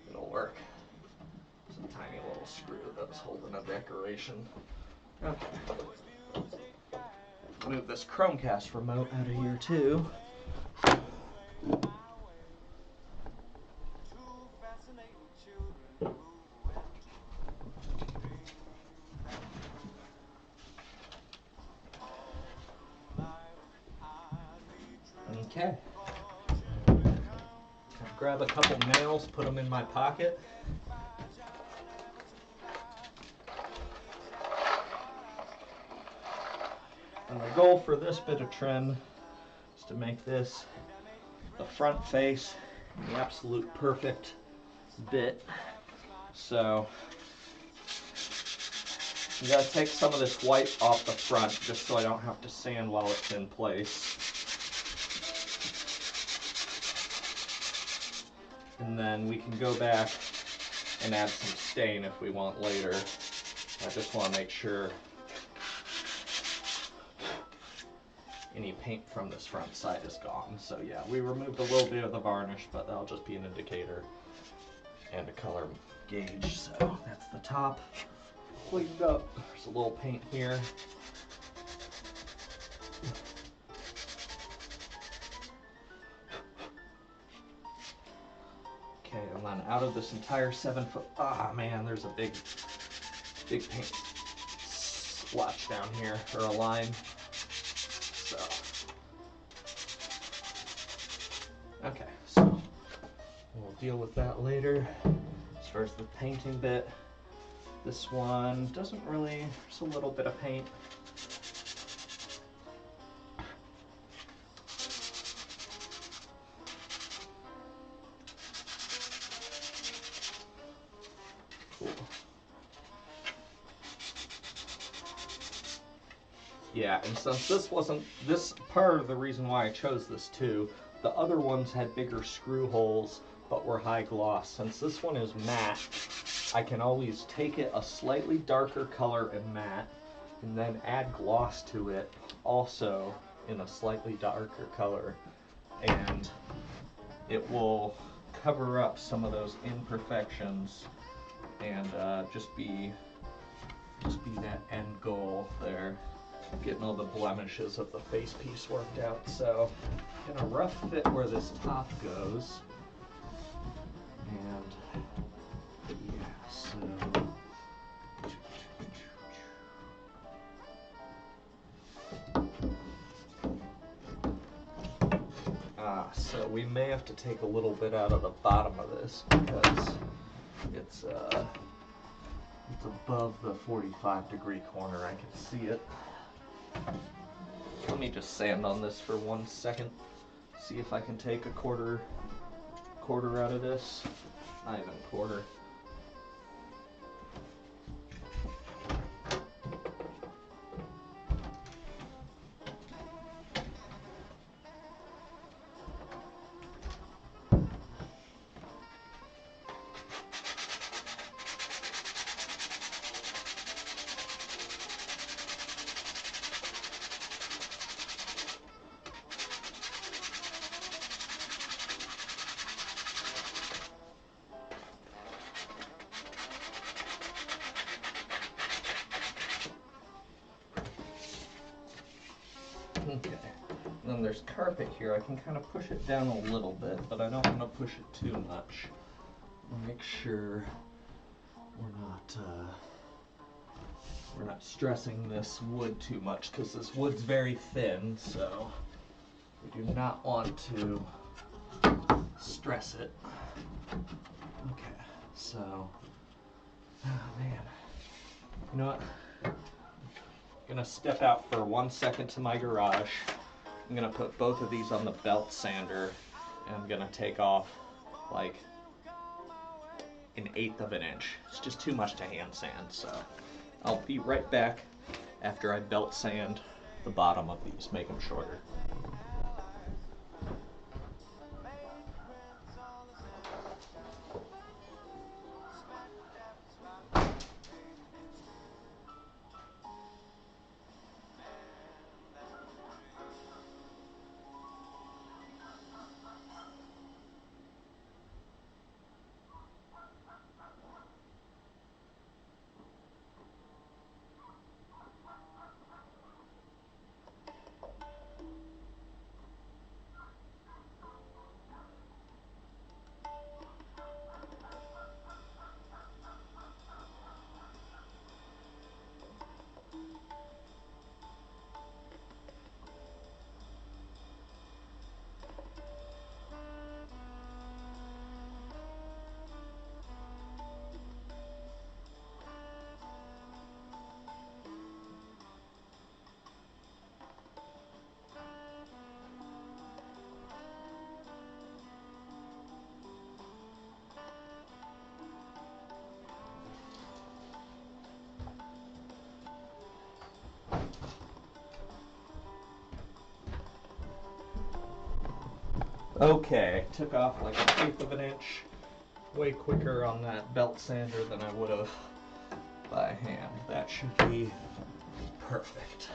It'll work. It's a tiny little screw that's holding a decoration. Okay. Move this Chromecast remote out of here too. Okay. Grab a couple nails, put them in my pocket. And the goal for this bit of trim is to make this the front face, the absolute perfect bit. So you gotta take some of this white off the front just so I don't have to sand while it's in place. and then we can go back and add some stain if we want later. I just want to make sure any paint from this front side is gone. So yeah, we removed a little bit of the varnish, but that'll just be an indicator and a color gauge. So that's the top cleaned up. There's a little paint here. Okay, and then out of this entire 7 foot, man, there's a big paint splotch down here, or a line. So, okay, so we'll deal with that later. As far as the painting bit, this one doesn't really, there's a little bit of paint. Cool. Yeah, and since this wasn't, this part of the reason why I chose this too, the other ones had bigger screw holes but were high gloss. Since this one is matte, I can always take it a slightly darker color in matte and then add gloss to it also in a slightly darker color, and it will cover up some of those imperfections and just be that end goal there, getting all the blemishes of the face piece worked out. So I'm gonna rough fit where this top goes, and yeah, so so we may have to take a little bit out of the bottom of this because it's above the 45-degree corner. I can see it. Let me just sand on this for 1 second. See if I can take a quarter out of this. Not even a quarter. Okay, and then there's carpet here. I can kind of push it down a little bit, but I don't want to push it too much. Make sure we're not stressing this wood too much, because this wood's very thin, so we do not want to stress it. Okay, so, oh man, you know what? I'm gonna step out for 1 second to my garage. I'm gonna put both of these on the belt sander, and I'm gonna take off like 1/8 of an inch. It's just too much to hand sand, so I'll be right back after I belt sand the bottom of these, make them shorter. Okay, took off like 1/8 of an inch. way quicker on that belt sander than I would have by hand. That should be perfect.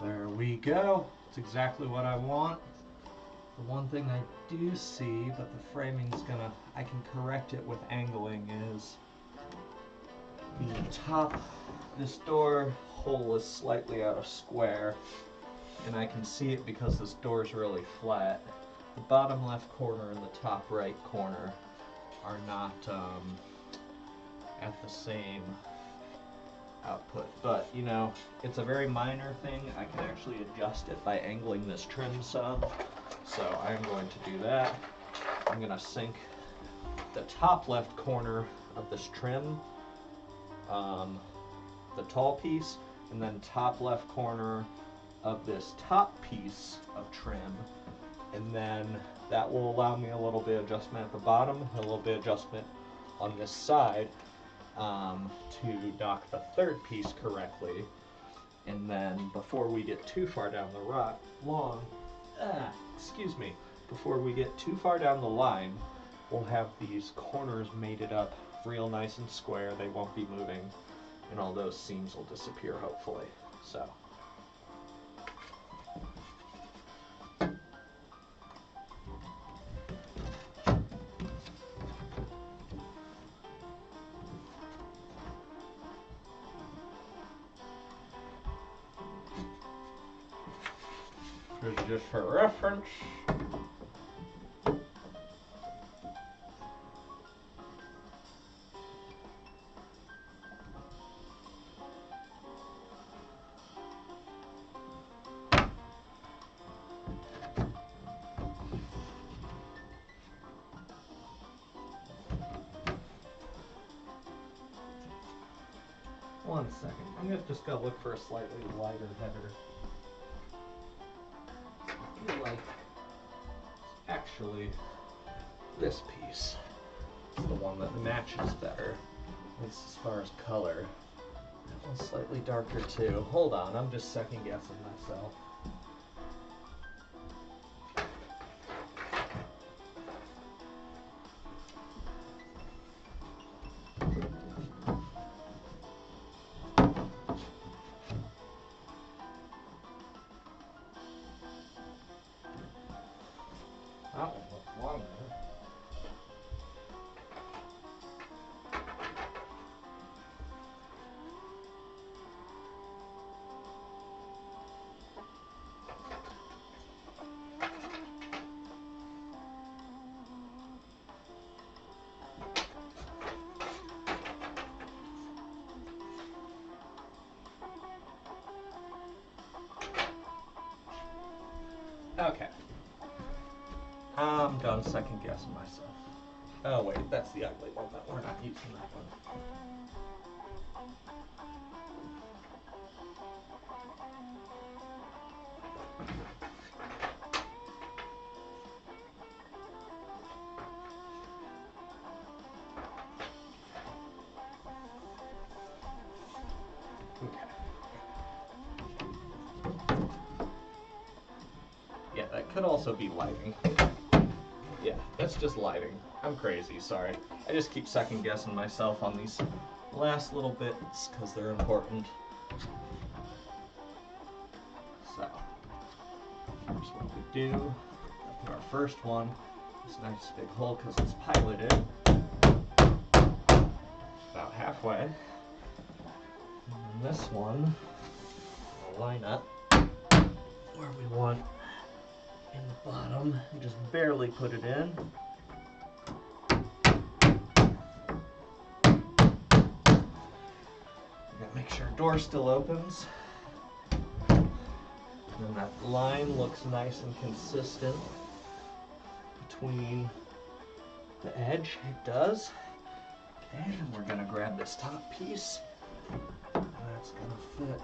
There we go. It's exactly what I want. The one thing I do see, but the framing's gonna, I can correct it with angling, is the top, this door hole is slightly out of square, and I can see it because this door is really flat. The bottom left corner and the top right corner are not at the same output, but you know, it's a very minor thing. I can actually adjust it by angling this trim some, so I'm going to do that. I'm going to sink the top left corner of this trim, the tall piece, and then top left corner of this top piece of trim, and then that will allow me a little bit of adjustment at the bottom, a little bit of adjustment on this side, to dock the third piece correctly. And then before we get too far down the before we get too far down the line, we'll have these corners mated up real nice and square. They won't be moving, and all those seams will disappear hopefully. So just for reference. One second. I'm just gonna look for a slightly lighter header. I feel like actually this piece is the one that matches better, at least as far as color. That one's slightly darker too. Hold on, I'm just second guessing myself. That one looks longer. Okay. I'm done second guessing myself. Oh wait, that's the ugly one, but we're not using that one. Yeah, that could also be lighting. Yeah, that's just lighting. I'm crazy, sorry. I just keep second guessing myself on these last little bits because they're important. So, here's what we do. Put our first one, this nice big hole because it's piloted. About halfway. And then this one, we'll line up where we want in the bottom and just barely put it in. Gotta make sure door still opens. And that line looks nice and consistent between the edge. It does. Okay, and we're gonna grab this top piece. And that's gonna fit.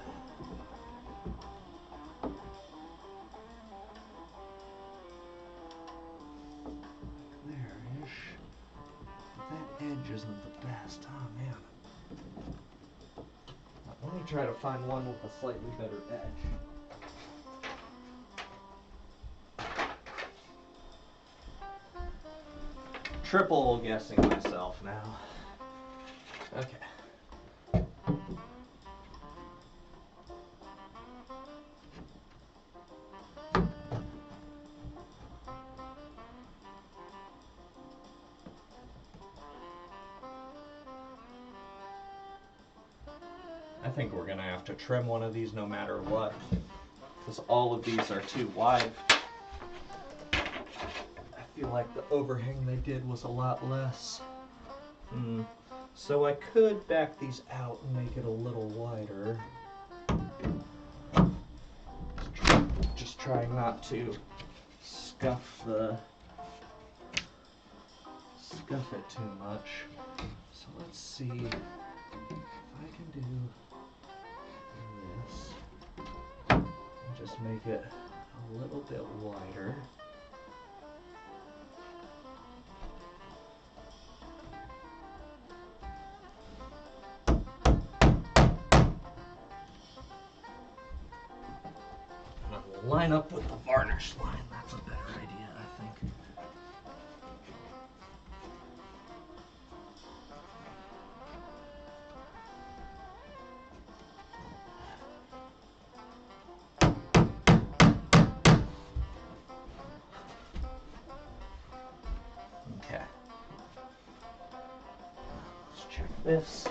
Edge isn't the best. Oh man. Let me try to find one with a slightly better edge. triple guessing myself now. Okay. I think we're gonna have to trim one of these no matter what, because all of these are too wide. I feel like the overhang they did was a lot less. So I could back these out and make it a little wider. Just trying not to scuff it too much. So let's see if I can do this and just make it a little bit wider. Line up with the varnish line. That's a better idea, I think. Okay. Let's check this.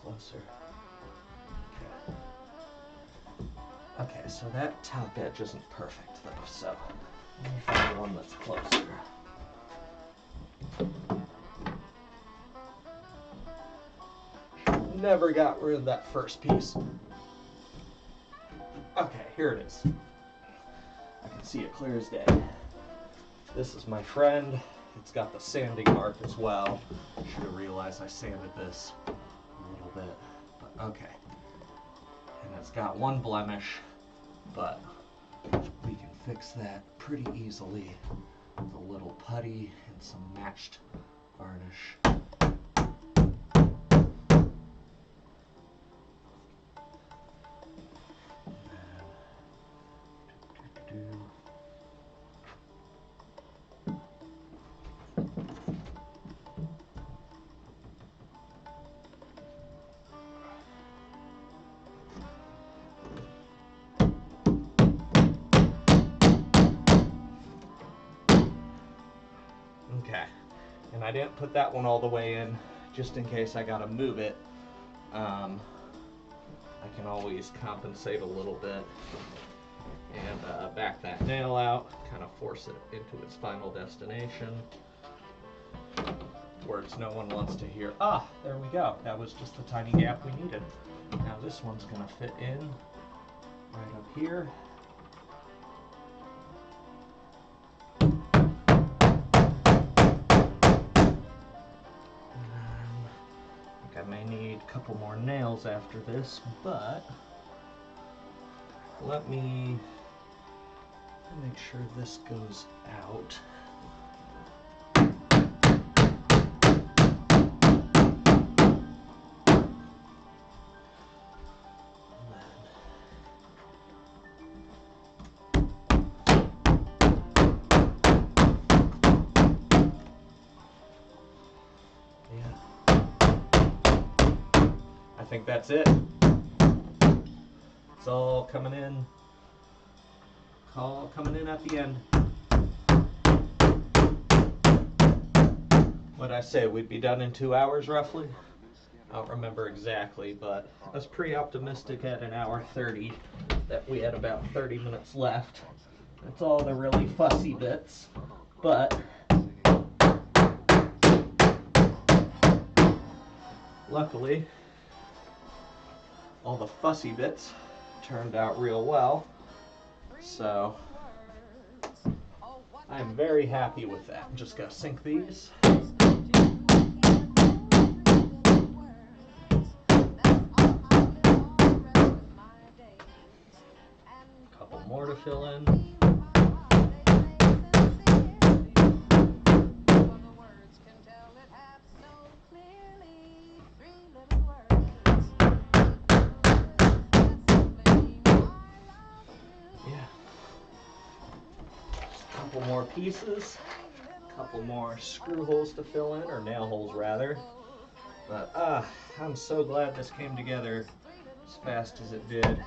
Closer. Okay, so that top edge isn't perfect though, so let me find one that's closer. Never got rid of that first piece. Okay, here it is. I can see it clear as day. This is my friend. It's got the sanding mark as well. Should have realized I sanded this bit, but okay. And it's got one blemish, but we can fix that pretty easily with a little putty and some matched varnish. Okay, and I didn't put that one all the way in just in case I gotta move it. I can always compensate a little bit and back that nail out, kind of force it into its final destination. Words no one wants to hear. Ah, there we go. That was just the tiny gap we needed. Now this one's gonna fit in right up here. I may need a couple more nails after this, but let me make sure this goes out. I think that's it. It's all coming in. All coming in at the end. What'd I say? We'd be done in 2 hours roughly? I don't remember exactly, but I was pretty optimistic at 1:30 that we had about 30 minutes left. That's all the really fussy bits, but luckily all the fussy bits turned out real well, so I'm very happy with that. I'm just gonna sink these. Couple more to fill in. more pieces, a couple more screw holes to fill in, or nail holes rather. But I'm so glad this came together as fast as it did.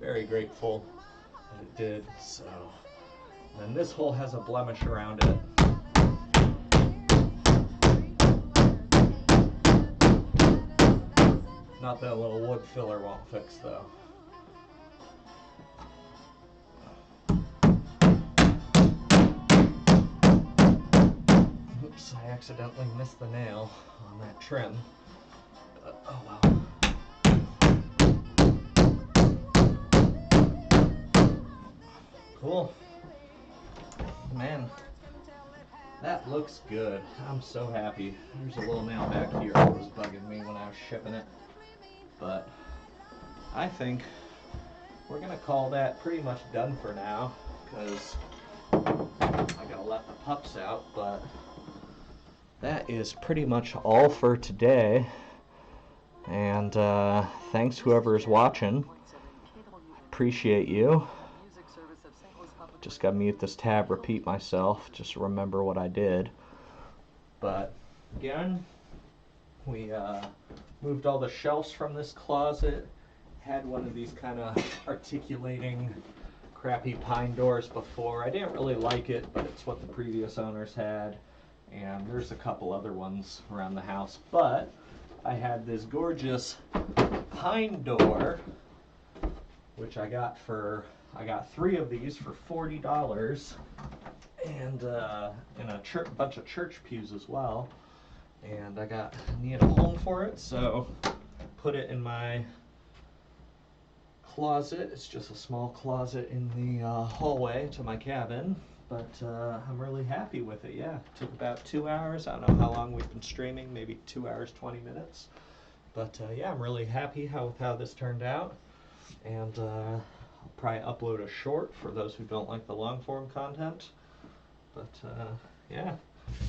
Very grateful that it did. So, and this hole has a blemish around it. Not that a little wood filler won't fix though. Oops, I accidentally missed the nail on that trim. But, oh well. Cool. Man, that looks good. I'm so happy. There's a little nail back here that was bugging me when I was shipping it. But I think we're gonna call that pretty much done for now, because I gotta let the pups out. But that is pretty much all for today. And thanks whoever is watching. Appreciate you. Just gotta mute this tab, repeat myself, just remember what I did. But again, we moved all the shelves from this closet. Had one of these kind of articulating crappy pine doors before. I didn't really like it, but it's what the previous owners had. And there's a couple other ones around the house. But I had this gorgeous pine door, which I got 3 of these for $40, and a bunch of church pews as well. And I needed a home for it, so put it in my closet. It's just a small closet in the hallway to my cabin, but I'm really happy with it. Yeah, it took about 2 hours. I don't know how long we've been streaming, maybe 2 hours 20 minutes. But yeah, I'm really happy with how this turned out. And I'll probably upload a short for those who don't like the long form content. But yeah,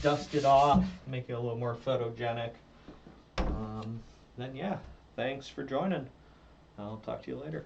dust it off, make it a little more photogenic. Then yeah, thanks for joining. I'll talk to you later.